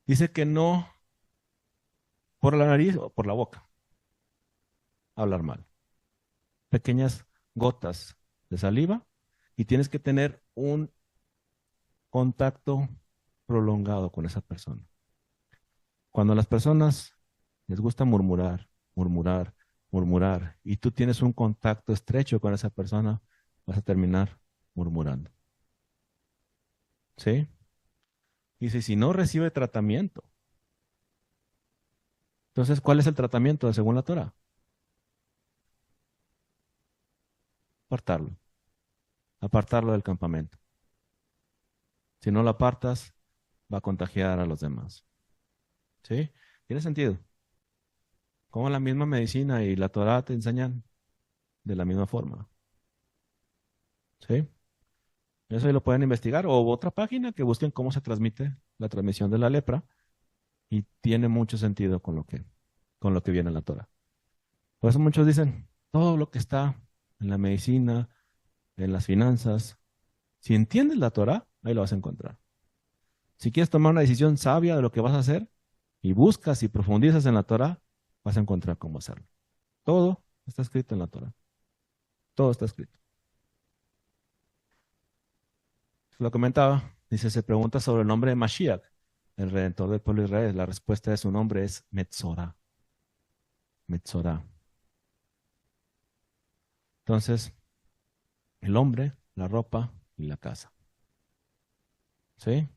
Dice que no por la nariz o por la boca, hablar mal. Pequeñas gotas de saliva y tienes que tener un contacto prolongado con esa persona. Cuando a las personas les gusta murmurar, murmurar, murmurar, y tú tienes un contacto estrecho con esa persona, vas a terminar murmurando. ¿Sí? Dice, si no recibe tratamiento, entonces, ¿cuál es el tratamiento según la Torah? Apartarlo, apartarlo del campamento. Si no lo apartas, va a contagiar a los demás. ¿Sí? ¿Tiene sentido? Como la misma medicina y la Torah te enseñan de la misma forma. ¿Sí? Eso ahí lo pueden investigar. O otra página que busquen cómo se transmite la transmisión de la lepra. Y tiene mucho sentido con lo que viene en la Torah. Por eso muchos dicen, todo lo que está en la medicina, en las finanzas, si entiendes la Torah, ahí lo vas a encontrar. Si quieres tomar una decisión sabia de lo que vas a hacer y buscas y profundizas en la Torah, vas a encontrar cómo hacerlo. Todo está escrito en la Torah. Todo está escrito. Lo comentaba, dice, se pregunta sobre el nombre de Mashiach, el redentor del pueblo de Israel. La respuesta de su nombre es Metzorah. Metzorah. Entonces, el hombre, la ropa y la casa. ¿Sí?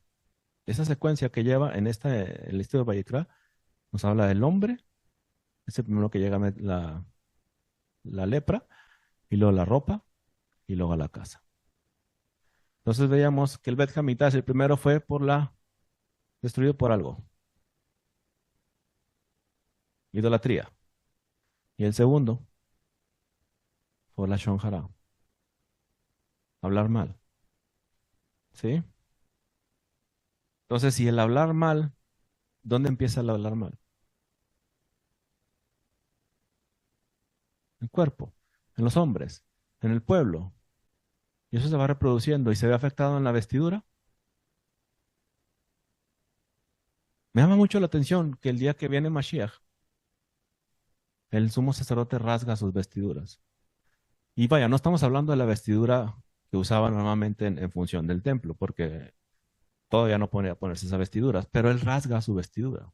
Esa secuencia que lleva en el estudio de Vayikra nos habla del hombre, es el primero que llega la lepra, y luego la ropa, y luego la casa. Entonces veíamos que el Bet Hamidash, el primero fue destruido por algo, idolatría. Y el segundo fue la Shon Hara, hablar mal. ¿Sí? Entonces, si el hablar mal, ¿dónde empieza el hablar mal? En el cuerpo, en los hombres, en el pueblo. Y eso se va reproduciendo y se ve afectado en la vestidura. Me llama mucho la atención que el día que viene Mashiach, el sumo sacerdote rasga sus vestiduras. Y vaya, no estamos hablando de la vestidura que usaba normalmente en función del templo, porque todavía no podía ponerse esas vestiduras, pero él rasga su vestidura.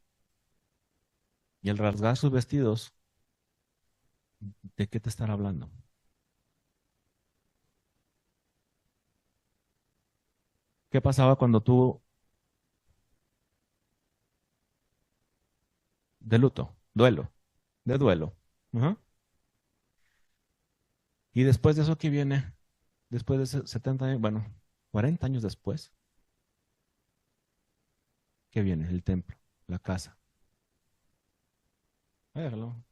Y el rasgar sus vestidos, ¿de qué te estará hablando? ¿Qué pasaba cuando tú de luto, duelo, de duelo? Ajá. Y después de eso, ¿qué viene? Después de 70 años, bueno, 40 años después, ¿qué viene? El templo, la casa. Déjalo,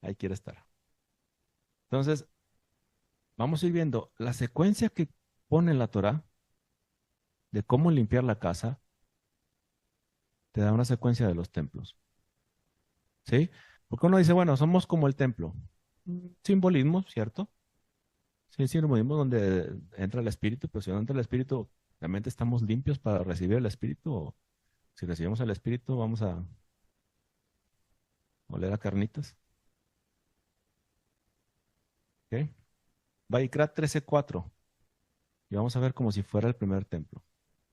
ahí quiere estar. Entonces, vamos a ir viendo la secuencia que pone la Torah de cómo limpiar la casa, te da una secuencia de los templos. ¿Sí? Porque uno dice, bueno, somos como el templo. Simbolismo, ¿cierto? Sí, simbolismo donde entra el espíritu, pero si no entra el espíritu, ¿realmente estamos limpios para recibir el espíritu? O si recibimos el espíritu, vamos a oler a carnitas. ¿Ok? Vaikra 13:4. Y vamos a ver como si fuera el primer templo.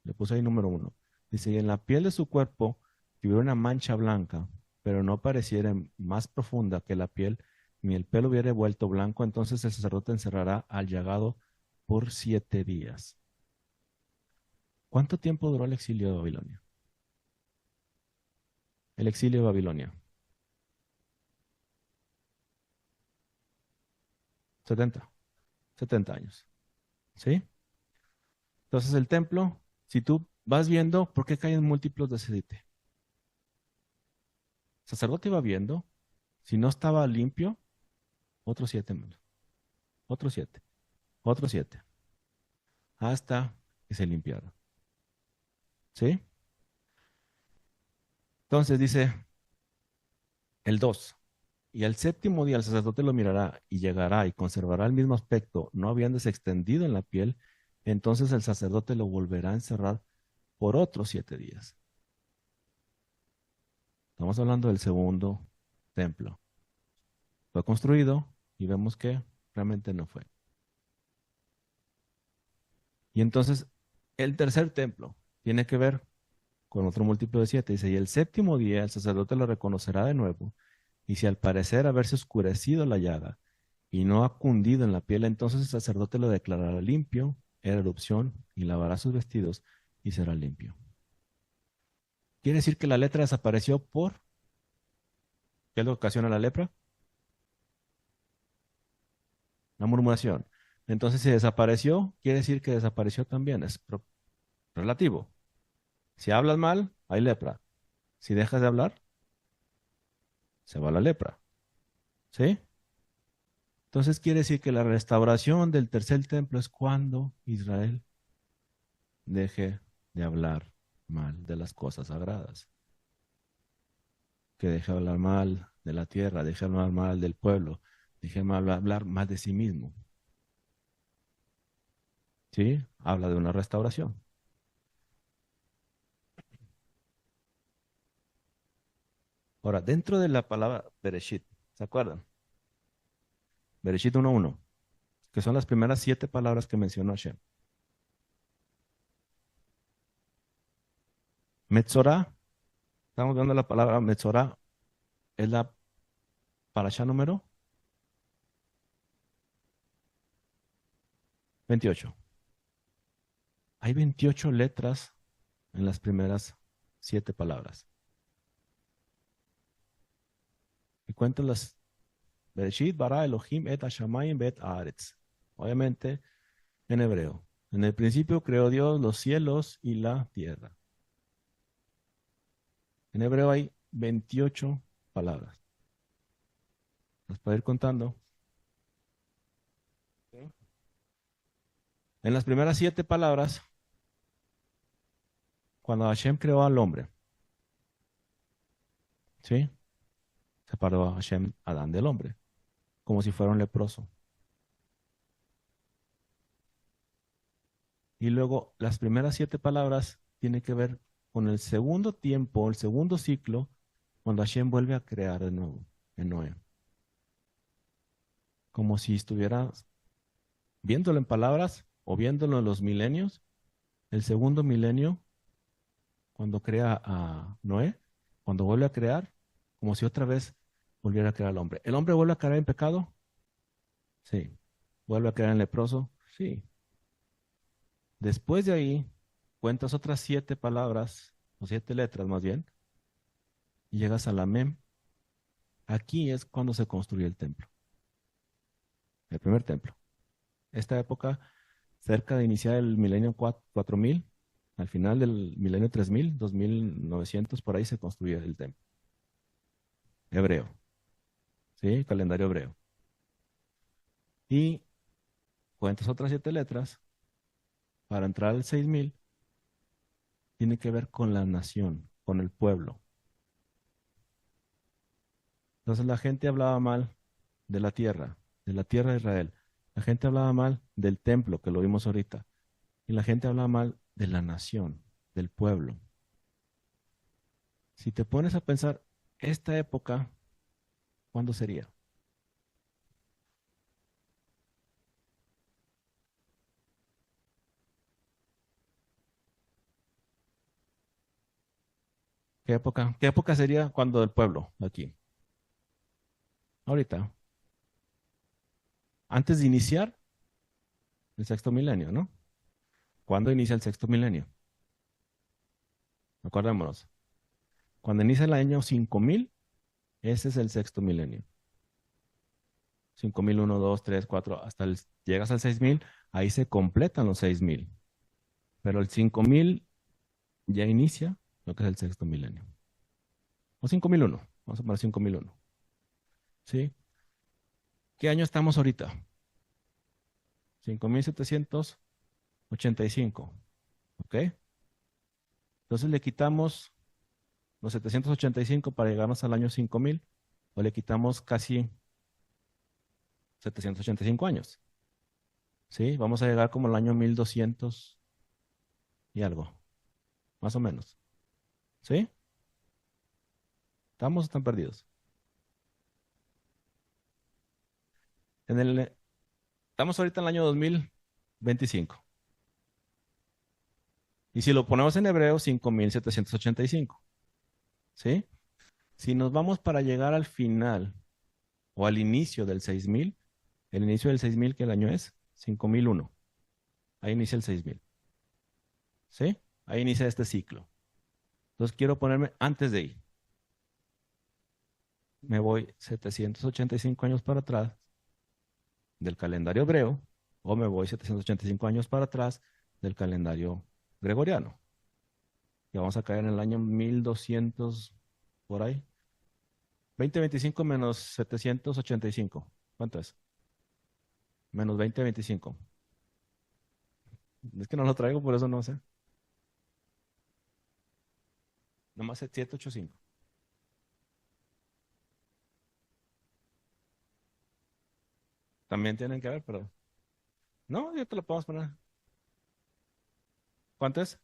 Le puse ahí número 1. Dice, y en la piel de su cuerpo, si hubiera una mancha blanca, pero no pareciera más profunda que la piel, ni el pelo hubiera vuelto blanco, entonces el sacerdote encerrará al llagado por 7 días. ¿Cuánto tiempo duró el exilio de Babilonia? El exilio de Babilonia. 70 años. ¿Sí? Entonces el templo, si tú vas viendo, ¿por qué caen múltiplos de aceite? El sacerdote iba viendo, si no estaba limpio, otros 7 más. otros 7, otros 7, hasta que se limpiara. ¿Sí? Entonces dice el 2. Y al séptimo día el sacerdote lo mirará y llegará y conservará el mismo aspecto, no habiéndose extendido en la piel. Entonces el sacerdote lo volverá a encerrar por otros 7 días. Estamos hablando del segundo templo. Fue construido y vemos que realmente no fue. Y entonces el tercer templo tiene que ver con otro múltiplo de 7. Dice, y el séptimo día el sacerdote lo reconocerá de nuevo. Y si al parecer haberse oscurecido la llaga y no ha cundido en la piel, entonces el sacerdote lo declarará limpio, era erupción, y lavará sus vestidos y será limpio. Quiere decir que la lepra desapareció por, ¿qué es lo que ocasiona la lepra? La murmuración. Entonces, si desapareció, quiere decir que desapareció también. Es relativo. Si hablas mal, hay lepra. Si dejas de hablar, se va la lepra. ¿Sí? Entonces quiere decir que la restauración del tercer templo es cuando Israel deje de hablar mal de las cosas sagradas. Que deje de hablar mal de la tierra, deje de hablar mal del pueblo, deje de hablar mal de sí mismo. ¿Sí? Habla de una restauración. Ahora, dentro de la palabra Bereshit, ¿se acuerdan? Bereshit 1:1, que son las primeras 7 palabras que mencionó Hashem. Metzorah, estamos viendo la palabra Metzorah, es la parashá número 28. Hay 28 letras en las primeras 7 palabras. Y cuentan las Bereshit, bara Elohim, et hashamayim, bet haaretz. Obviamente en hebreo. En el principio creó Dios los cielos y la tierra. En hebreo hay 28 palabras. Las puedo ir contando. En las primeras 7 palabras, cuando Hashem creó al hombre, ¿sí? Separó a Hashem, Adán del hombre, como si fuera un leproso. Y luego las primeras 7 palabras tienen que ver con el segundo tiempo, el segundo ciclo, cuando Hashem vuelve a crear de nuevo en Noé. Como si estuviera viéndolo en palabras o viéndolo en los milenios, el segundo milenio, cuando crea a Noé, cuando vuelve a crear, como si otra vez volviera a crear al hombre. ¿El hombre vuelve a caer en pecado? Sí. ¿Vuelve a caer en leproso? Sí. Después de ahí, cuentas otras 7 palabras, o 7 letras más bien, y llegas a la Mem. Aquí es cuando se construye el templo, el primer templo. Esta época, cerca de iniciar el milenio 4000, al final del milenio 3000, 2900, por ahí se construye el templo. Hebreo, ¿sí? Calendario hebreo. Y cuentas otras 7 letras, para entrar al 6000, tiene que ver con la nación, con el pueblo. Entonces la gente hablaba mal de la tierra de Israel. La gente hablaba mal del templo, que lo vimos ahorita. Y la gente hablaba mal de la nación, del pueblo. Si te pones a pensar, esta época, ¿cuándo sería? ¿Qué época? ¿Qué época sería cuando el pueblo aquí? Ahorita. Antes de iniciar el sexto milenio, ¿no? ¿Cuándo inicia el sexto milenio? Acordémonos. Cuando inicia el año 5000, ese es el sexto milenio. 5000, 1, 2, 3, 4, llegas al 6000, ahí se completan los 6000. Pero el 5000 ya inicia lo que es el sexto milenio. O 5001, vamos a poner 5001. ¿Sí? ¿Qué año estamos ahorita? 5.785. ¿Ok? Entonces le quitamos los 785 para llegarnos al año 5.000, o le quitamos casi 785 años. ¿Sí? Vamos a llegar como al año 1200 y algo, más o menos. ¿Sí? ¿Estamos o están perdidos? Estamos ahorita en el año 2025. Y si lo ponemos en hebreo, 5.785. ¿Sí? Si nos vamos para llegar al final o al inicio del 6.000, el inicio del 6.000, ¿qué año es? 5.001. Ahí inicia el 6.000. ¿Sí? Ahí inicia este ciclo. Entonces quiero ponerme antes de ir. Me voy 785 años para atrás del calendario hebreo, o me voy 785 años para atrás del calendario gregoriano. Y vamos a caer en el año 1200 por ahí. 2025 menos 785. ¿Cuánto es? Menos 2025. Es que no lo traigo, por eso no sé. Nomás 785. También tienen que ver, pero... No, yo te lo podemos poner. ¿Cuánto es?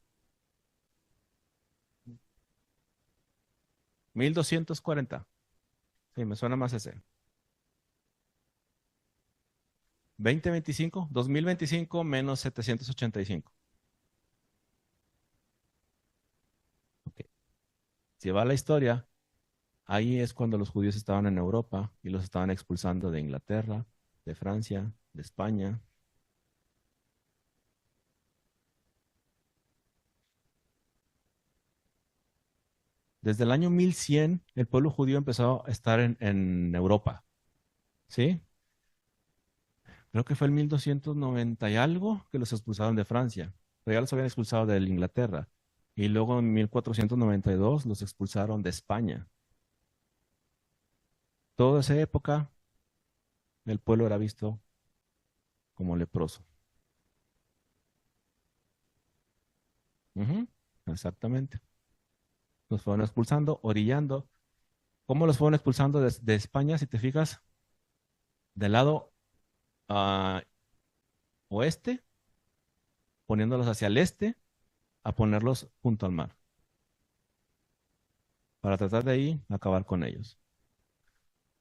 1240. Sí, me suena más ese. 2025 menos 785. Ok. Si va la historia, ahí es cuando los judíos estaban en Europa y los estaban expulsando de Inglaterra, de Francia, de España. Desde el año 1100, el pueblo judío empezó a estar en Europa, ¿sí? Creo que fue el 1290 y algo que los expulsaron de Francia, pero ya los habían expulsado de Inglaterra. Y luego en 1492 los expulsaron de España. Toda esa época el pueblo era visto como leproso. Ujú, exactamente. Los fueron expulsando, orillando. ¿Cómo los fueron expulsando de España? Si te fijas, del lado ah, oeste, poniéndolos hacia el este, a ponerlos junto al mar, para tratar de ahí acabar con ellos.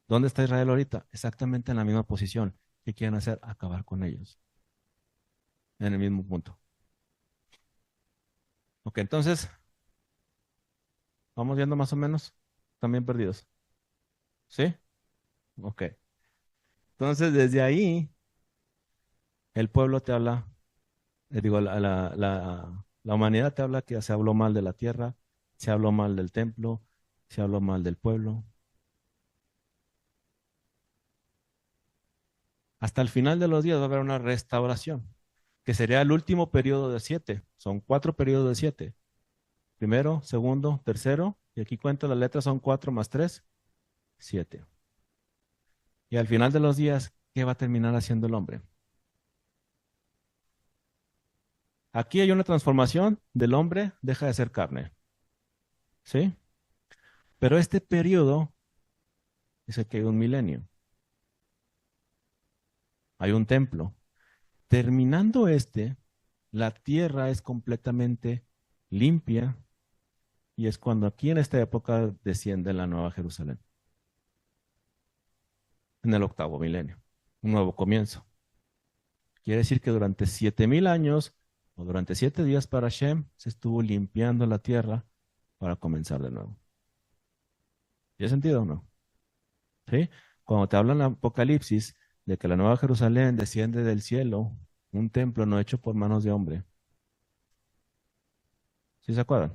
¿Dónde está Israel ahorita? Exactamente en la misma posición. ¿Qué quieren hacer? Acabar con ellos, en el mismo punto. Ok, entonces, vamos viendo más o menos, también perdidos. ¿Sí? Ok. Entonces, desde ahí, el pueblo te habla, digo, la humanidad te habla que se habló mal de la tierra, se habló mal del templo, se habló mal del pueblo. Hasta el final de los días va a haber una restauración, que sería el último periodo de 7. Son 4 periodos de 7. Primero, segundo, tercero, y aquí cuento las letras, son 4 más 3, 7. Y al final de los días, ¿qué va a terminar haciendo el hombre? Aquí hay una transformación del hombre, deja de ser carne, ¿sí? Pero este periodo es el que hay un milenio, hay un templo. Terminando la tierra es completamente limpia y es cuando aquí en esta época desciende la nueva Jerusalén, en el octavo milenio, un nuevo comienzo. Quiere decir que durante 7.000 años o durante 7 días para Shem se estuvo limpiando la tierra para comenzar de nuevo. ¿Tiene sentido o no? ¿Sí? Cuando te hablan en Apocalipsis de que la nueva Jerusalén desciende del cielo, un templo no hecho por manos de hombre. ¿Sí se acuerdan?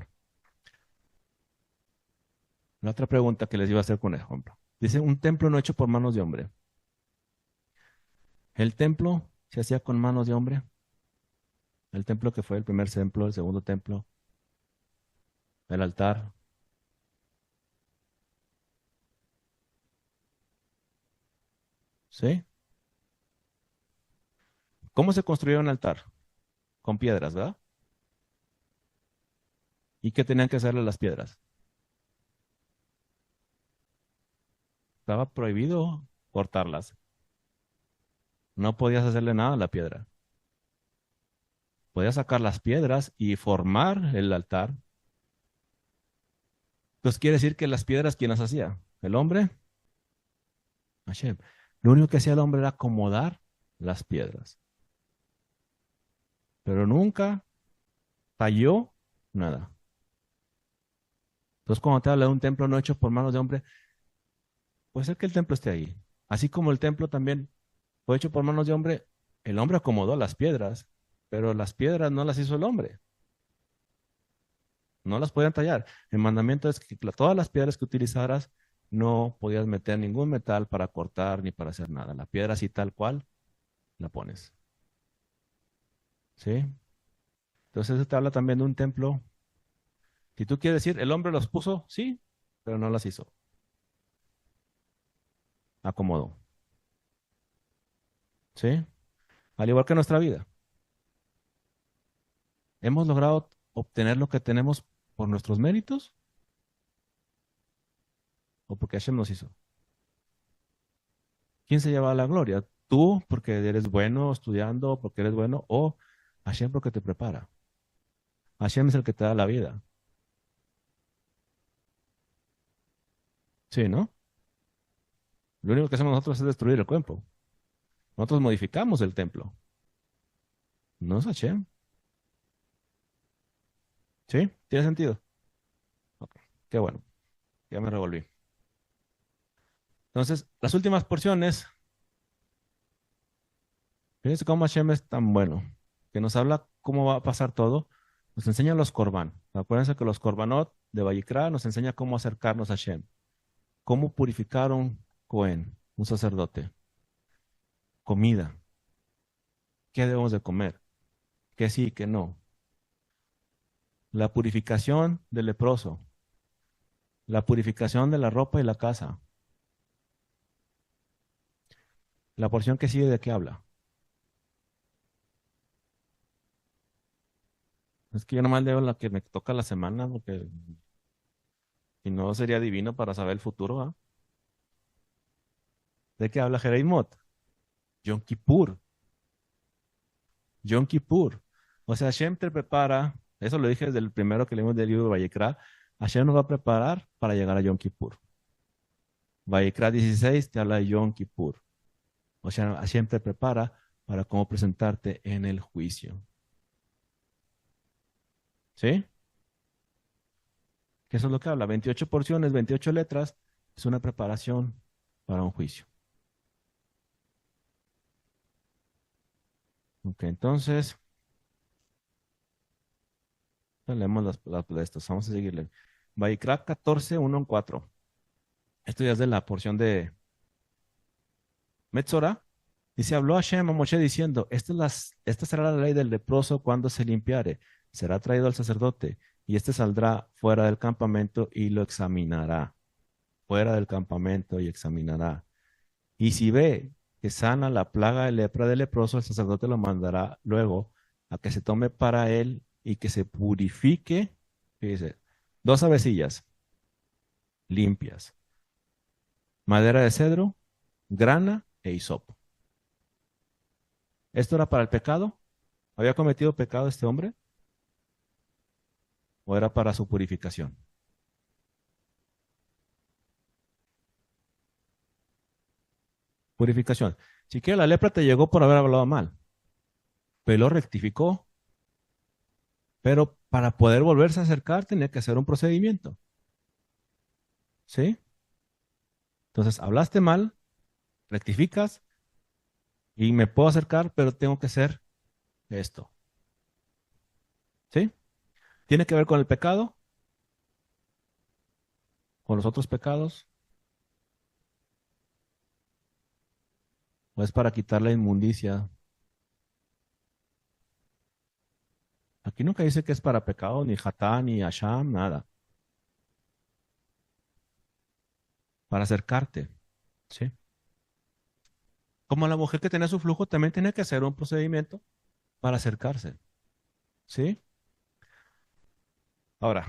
La otra pregunta que les iba a hacer con ejemplo. Dice, un templo no hecho por manos de hombre. ¿El templo se hacía con manos de hombre? El templo que fue el primer templo, el segundo templo, el altar. ¿Sí? ¿Cómo se construyó un altar? Con piedras, ¿verdad? ¿Y qué tenían que hacerle las piedras? Estaba prohibido cortarlas. No podías hacerle nada a la piedra. Podías sacar las piedras y formar el altar. Entonces quiere decir que las piedras, ¿quién las hacía? ¿El hombre? Hashem. Lo único que hacía el hombre era acomodar las piedras. Pero nunca talló nada. Entonces cuando te habla de un templo no hecho por manos de hombre, puede ser que el templo esté ahí. Así como el templo también fue hecho por manos de hombre, el hombre acomodó las piedras, pero las piedras no las hizo el hombre. No las podían tallar. El mandamiento es que todas las piedras que utilizaras no podías meter ningún metal para cortar ni para hacer nada. La piedra así tal cual la pones. ¿Sí? Entonces eso te habla también de un templo. Si tú quieres decir, el hombre los puso, sí, pero no las hizo. Acomodó. ¿Sí? Al igual que nuestra vida. ¿Hemos logrado obtener lo que tenemos por nuestros méritos o porque Hashem nos hizo? ¿Quién se lleva la gloria? ¿Tú porque eres bueno estudiando, porque eres bueno, o Hashem porque te prepara? Hashem es el que te da la vida. Sí, ¿no? Lo único que hacemos nosotros es destruir el cuerpo. Nosotros modificamos el templo. No es Hashem. ¿Sí? ¿Tiene sentido? Ok, qué bueno. Ya me revolví. Entonces, las últimas porciones, fíjense cómo Hashem es tan bueno, que nos habla cómo va a pasar todo. Nos enseña los Corban. Acuérdense que los Corbanot de Vayikra nos enseña cómo acercarnos a Hashem. Cómo purificar un Cohen, un sacerdote. Comida. ¿Qué debemos de comer? ¿Qué sí, qué no? La purificación del leproso. La purificación de la ropa y la casa. La porción que sigue, ¿de qué habla? Es que yo nomás leo la que me toca la semana, porque si no sería divino para saber el futuro, ¿ah? ¿De qué habla Jereimot? Yom Kippur. Yom Kippur. O sea, Hashem te prepara, eso lo dije desde el primero que leímos del libro de Vayikra, Hashem nos va a preparar para llegar a Yom Kippur. Vayikra 16 te habla de Yom Kippur. O sea, Hashem te prepara para cómo presentarte en el juicio. ¿Sí? Que eso es lo que habla. 28 porciones, 28 letras, es una preparación para un juicio. Ok, entonces, leemos las de estas. Vamos a seguirle. Vayikra 14, 1 en 4. Esto ya es de la porción de Metzora. Dice, habló Hashem a Moshe diciendo, esta será la ley del leproso cuando se limpiare. Será traído al sacerdote y éste saldrá fuera del campamento y lo examinará. Fuera del campamento y examinará. Y si ve que sana la plaga de lepra del leproso, el sacerdote lo mandará luego a que se tome para él y que se purifique. Fíjese, 2 avecillas limpias, madera de cedro, grana e hisopo. ¿Esto era para el pecado? ¿Había cometido pecado este hombre? ¿O era para su purificación? Purificación. Si que la lepra te llegó por haber hablado mal, pero lo rectificó. Pero para poder volverse a acercar tenía que hacer un procedimiento. ¿Sí? Entonces, hablaste mal, rectificas y me puedo acercar, pero tengo que hacer esto. ¿Sí? ¿Tiene que ver con el pecado? ¿Con los otros pecados? ¿O es para quitar la inmundicia? Aquí nunca dice que es para pecado, ni hatán, ni asham, nada. Para acercarte. ¿Sí? Como la mujer que tenía su flujo también tenía que hacer un procedimiento para acercarse. ¿Sí? Ahora,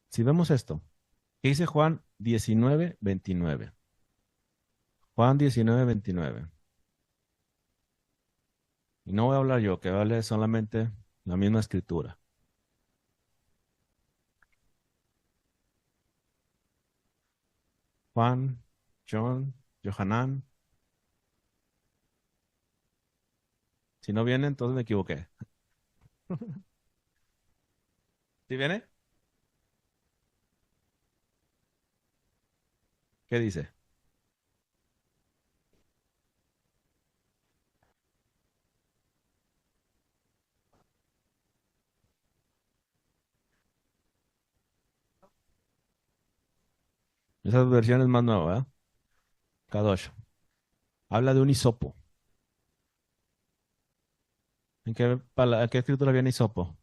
si vemos esto, ¿qué dice Juan 19:29? Juan 19:29. Y no voy a hablar yo, que hable solamente la misma escritura. Juan, John, Johanan. Si no viene, entonces me equivoqué. ¿Sí viene? ¿Qué dice? Esa versión es más nueva, ¿verdad? Kadosh. Habla de un hisopo. ¿En qué escritura viene hisopo?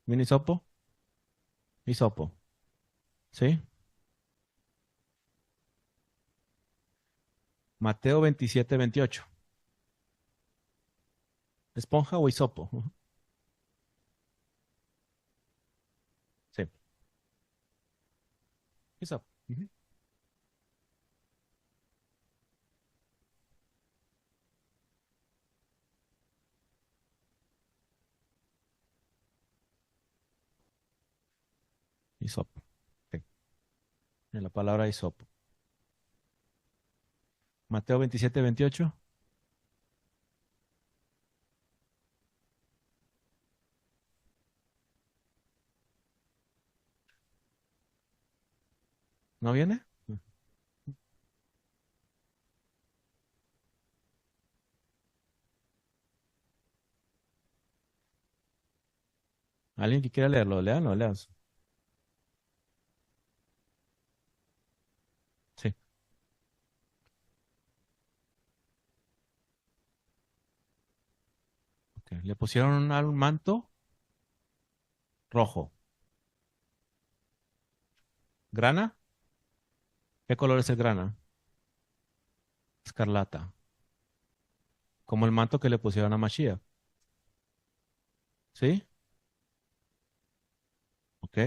¿Viene hisopo? Hisopo. ¿Sí? Mateo 27:28. ¿Esponja o hisopo? Ujú. Sí, hisopo. Ujú. Hisopo. Sí, en la palabra hisopo. Mateo 27:28. ¿No viene? ¿Alguien que quiera leerlo? Leanlo, lean. Sí, ok. Le pusieron un manto rojo. ¿Grana? ¿Qué color es el grana? Escarlata. Como el manto que le pusieron a Mashiach. ¿Sí? Ok.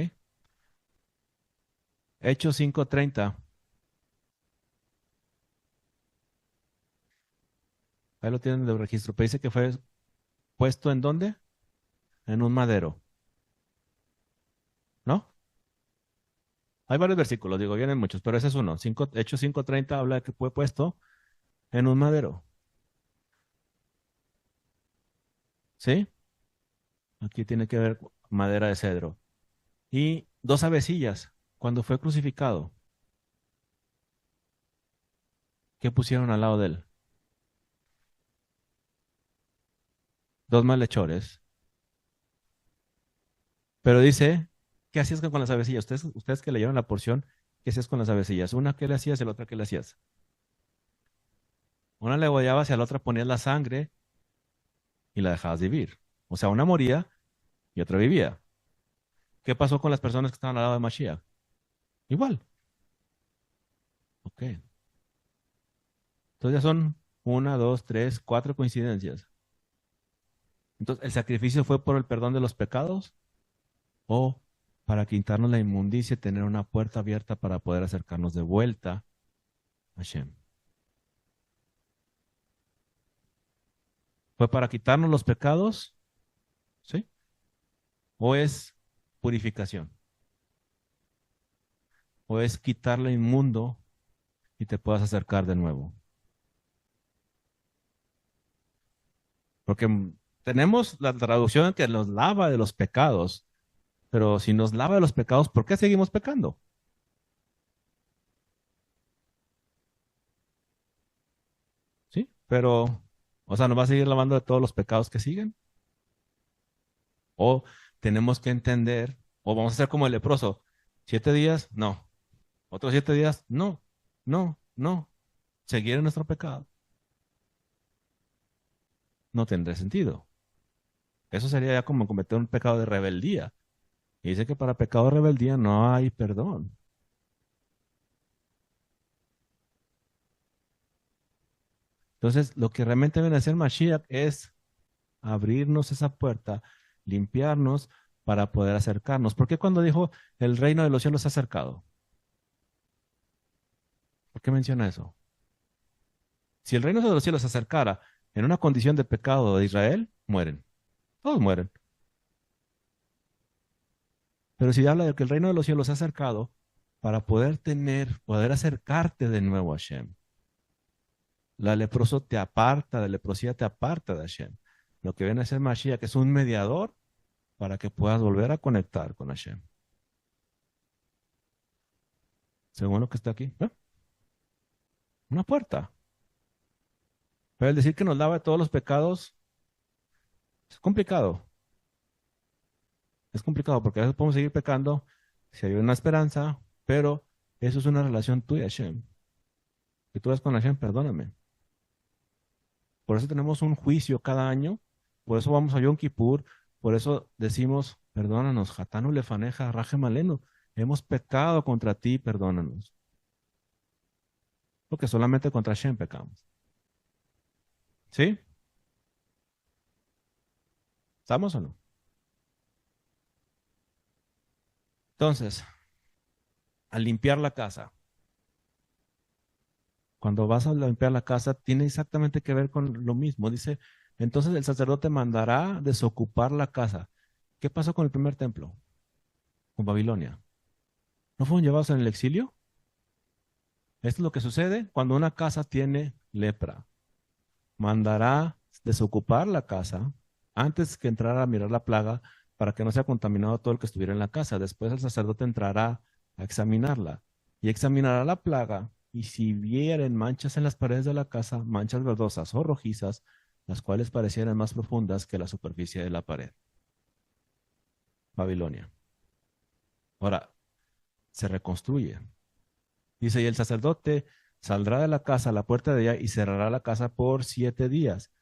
Hechos 5:30. Ahí lo tienen de registro. Pero dice que fue puesto ¿en dónde? En un madero. ¿No? Hay varios versículos, digo, vienen muchos, pero ese es uno. Hechos 5:30 habla de que fue puesto en un madero. ¿Sí? Aquí tiene que ver madera de cedro. Y dos avecillas. Cuando fue crucificado, ¿qué pusieron al lado de él? Dos malhechores. Pero dice, ¿qué hacías con las avecillas? Ustedes que leyeron la porción, ¿qué hacías con las avecillas? Una, ¿qué le hacías? Y la otra, ¿qué le hacías? Una le guayabas y a la otra ponías la sangre y la dejabas vivir. O sea, una moría y otra vivía. ¿Qué pasó con las personas que estaban al lado de Mashiach? Igual. Ok. Entonces ya son una, dos, tres, cuatro coincidencias. Entonces, ¿el sacrificio fue por el perdón de los pecados o para quitarnos la inmundicia y tener una puerta abierta para poder acercarnos de vuelta a Hashem? ¿Fue para quitarnos los pecados? ¿Sí? ¿O es purificación? ¿O es quitar lo inmundo y te puedas acercar de nuevo? Porque tenemos la traducción que nos lava de los pecados, pero si nos lava de los pecados, ¿por qué seguimos pecando? ¿Sí? Pero, o sea, ¿nos va a seguir lavando de todos los pecados que siguen? ¿O tenemos que entender, o vamos a ser como el leproso, 7 días? No. ¿Otros 7 días? No, no, no. Seguir en nuestro pecado no tendría sentido. Eso sería ya como cometer un pecado de rebeldía. Y dice que para pecado de rebeldía no hay perdón. Entonces, lo que realmente viene a hacer Mashiach es abrirnos esa puerta, limpiarnos para poder acercarnos. ¿Por qué cuando dijo el reino de los cielos se ha acercado? ¿Por qué menciona eso? Si el reino de los cielos se acercara en una condición de pecado de Israel, mueren. Todos mueren. Pero si habla de que el reino de los cielos se ha acercado para poder acercarte de nuevo a Hashem. La leproso te aparta, la leprosía te aparta de Hashem. Lo que viene a ser Mashiach, que es un mediador para que puedas volver a conectar con Hashem. Según lo que está aquí. Una puerta. Pero el decir que nos lava de todos los pecados es complicado. Es complicado porque a veces podemos seguir pecando si hay una esperanza, pero eso es una relación tuya, Hashem. Que tú vas con Hashem, perdóname. Por eso tenemos un juicio cada año, por eso vamos a Yom Kippur, por eso decimos, perdónanos, Hatanu lefaneja, raje maleno. Hemos pecado contra ti, perdónanos. Porque solamente contra Hashem pecamos. ¿Sí? ¿Estamos o no? Entonces, al limpiar la casa, cuando vas a limpiar la casa, tiene exactamente que ver con lo mismo. Dice, entonces el sacerdote mandará desocupar la casa. ¿Qué pasó con el primer templo? Con Babilonia. ¿No fueron llevados en el exilio? Esto es lo que sucede cuando una casa tiene lepra. Mandará desocupar la casa antes que entrar a mirar la plaga para que no sea contaminado todo el que estuviera en la casa. Después el sacerdote entrará a examinarla y examinará la plaga y si vieren manchas en las paredes de la casa, manchas verdosas o rojizas, las cuales parecieran más profundas que la superficie de la pared. Babilonia. Ahora, se reconstruye. Dice, y el sacerdote saldrá de la casa a la puerta de ella y cerrará la casa por 7 días.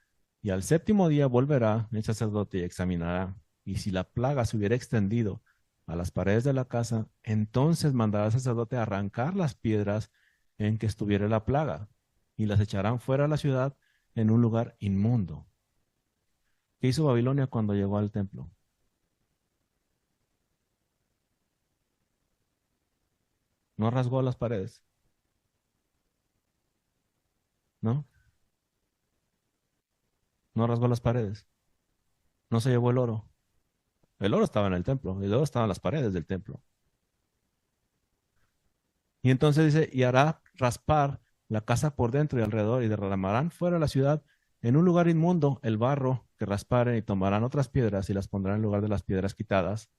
Y al séptimo día volverá el sacerdote y examinará. Y si la plaga se hubiera extendido a las paredes de la casa, entonces mandará el sacerdote a arrancar las piedras en que estuviera la plaga y las echarán fuera de la ciudad en un lugar inmundo. ¿Qué hizo Babilonia cuando llegó al templo? No rasgó las paredes, ¿no? No rasgó las paredes. No se llevó el oro. El oro estaba en el templo, el oro estaba en las paredes del templo. Y entonces dice, y hará raspar la casa por dentro y alrededor, y derramarán fuera de la ciudad en un lugar inmundo el barro que rasparen, y tomarán otras piedras y las pondrán en lugar de las piedras quitadas.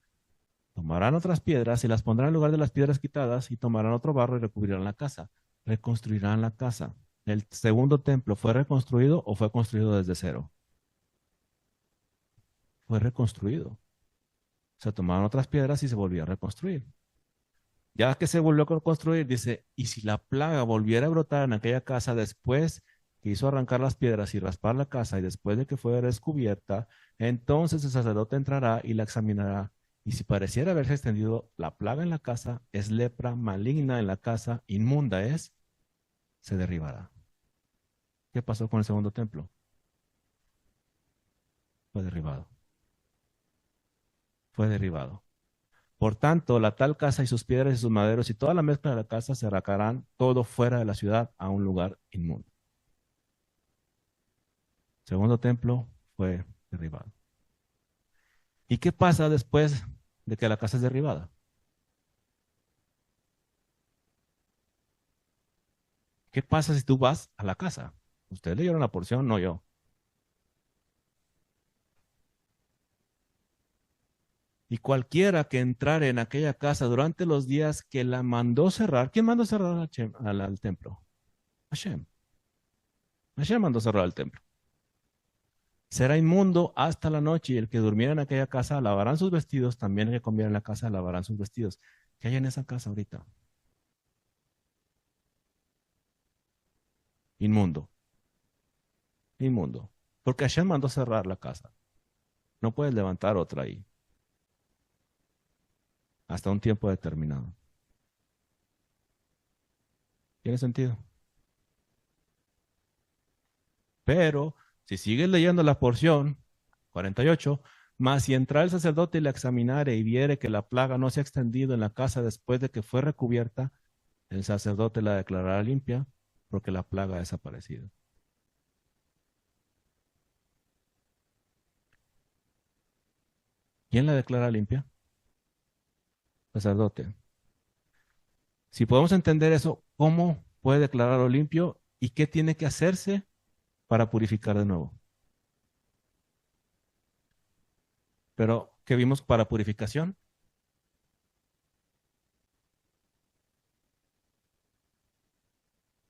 Tomarán otras piedras y las pondrán en lugar de las piedras quitadas, y tomarán otro barro y recubrirán la casa. Reconstruirán la casa. ¿El segundo templo fue reconstruido o fue construido desde cero? Fue reconstruido. Se tomaron otras piedras y se volvió a reconstruir. Ya que se volvió a construir, dice, y si la plaga volviera a brotar en aquella casa después que hizo arrancar las piedras y raspar la casa y después de que fuera descubierta, entonces el sacerdote entrará y la examinará. Y si pareciera haberse extendido la plaga en la casa, es lepra maligna en la casa, inmunda es, se derribará. ¿Qué pasó con el segundo templo? Fue derribado. Fue derribado. Por tanto, la tal casa y sus piedras y sus maderos y toda la mezcla de la casa se arrancarán todo fuera de la ciudad a un lugar inmundo. Segundo templo fue derribado. ¿Y qué pasa después de que la casa es derribada? ¿Qué pasa si tú vas a la casa? Ustedes leyeron la porción, no yo. Y cualquiera que entrare en aquella casa durante los días que la mandó cerrar, ¿quién mandó cerrar al templo? Hashem. Hashem mandó cerrar el templo. Será inmundo hasta la noche y el que durmiera en aquella casa lavarán sus vestidos, también el que comiera en la casa lavarán sus vestidos. ¿Qué hay en esa casa ahorita? Inmundo, inmundo. Porque Hashem mandó cerrar la casa. No puedes levantar otra ahí hasta un tiempo determinado. ¿Tiene sentido? Pero si sigues leyendo la porción 48, mas si entrara el sacerdote y la examinare y viere que la plaga no se ha extendido en la casa después de que fue recubierta, el sacerdote la declarará limpia porque la plaga ha desaparecido. ¿Quién la declara limpia? Sacerdote. Si podemos entender eso, ¿cómo puede declararlo limpio y qué tiene que hacerse para purificar de nuevo? Pero, ¿qué vimos para purificación?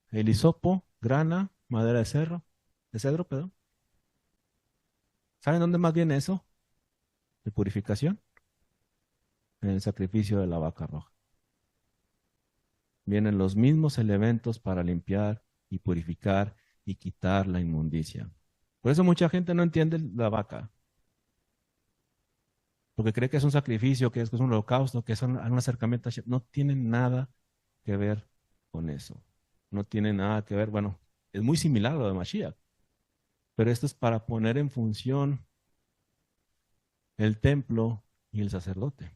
El hisopo, grana, madera de cedro, perdón. ¿Saben dónde más viene eso? De purificación, en el sacrificio de la vaca roja. Vienen los mismos elementos para limpiar y purificar y quitar la inmundicia. Por eso mucha gente no entiende la vaca, porque cree que es un sacrificio, que es un holocausto, que es un acercamiento a Hashem. No tiene nada que ver con eso. No tiene nada que ver, bueno, es muy similar a lo de Mashiach, pero esto es para poner en función el templo y el sacerdote.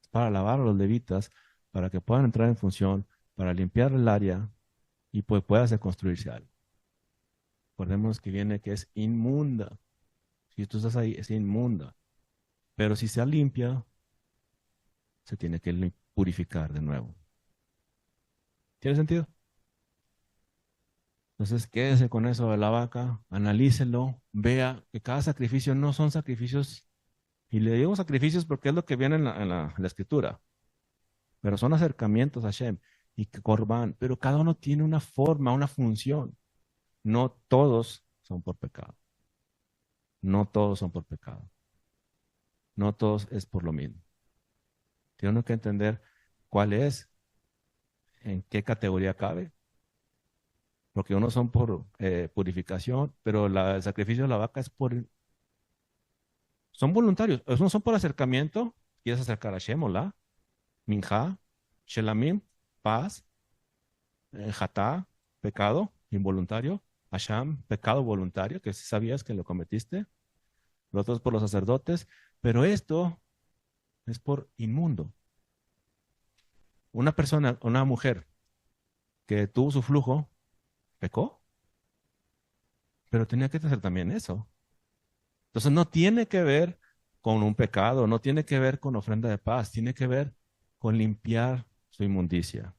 Es para lavar a los levitas, para que puedan entrar en función, para limpiar el área y pues pueda hacer construirse algo. Recordemos que viene que es inmunda. Si tú estás ahí, es inmunda. Pero si se limpia, se tiene que purificar de nuevo. ¿Tiene sentido? Entonces, quédese con eso de la vaca, analícelo, vea que cada sacrificio no son sacrificios, y le digo sacrificios porque es lo que viene en la escritura, pero son acercamientos a Hashem y que Corban, pero cada uno tiene una forma, una función. No todos son por pecado. No todos son por pecado. No todos es por lo mismo. Tiene uno que entender cuál es, en qué categoría cabe, porque unos son por purificación, pero el sacrificio de la vaca es son voluntarios. Unos son por acercamiento, quieres acercar a Shem, Olá, Minja, Shelamim, paz, Jatá, pecado involuntario, Asham, pecado voluntario, que si sabías que lo cometiste, los otros por los sacerdotes, pero esto es por inmundo. Una persona, una mujer que tuvo su flujo, pecó, pero tenía que hacer también eso. Entonces no tiene que ver con un pecado, no tiene que ver con ofrenda de paz, tiene que ver con limpiar su inmundicia.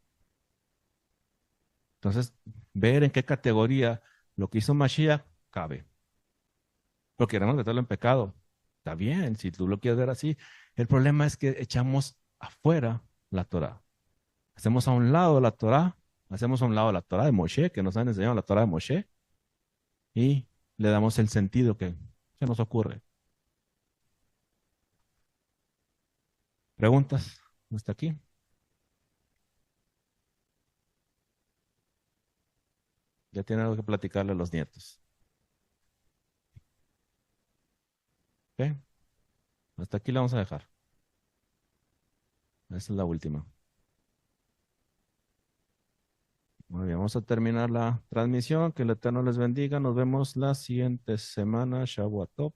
Entonces, ver en qué categoría lo que hizo Mashiach cabe. Lo queremos meterlo en pecado. Está bien, si tú lo quieres ver así. El problema es que echamos afuera la Torah. Hacemos a un lado la Torah, hacemos a un lado la Torah de Moshe, que nos han enseñado la Torah de Moshe, y le damos el sentido que se nos ocurre. ¿Preguntas? ¿Hasta aquí? Ya tiene algo que platicarle a los nietos. ¿Ok? Hasta aquí la vamos a dejar. Esa es la última. Muy bien, vamos a terminar la transmisión. Que el Eterno les bendiga. Nos vemos la siguiente semana. Shabbat Tov.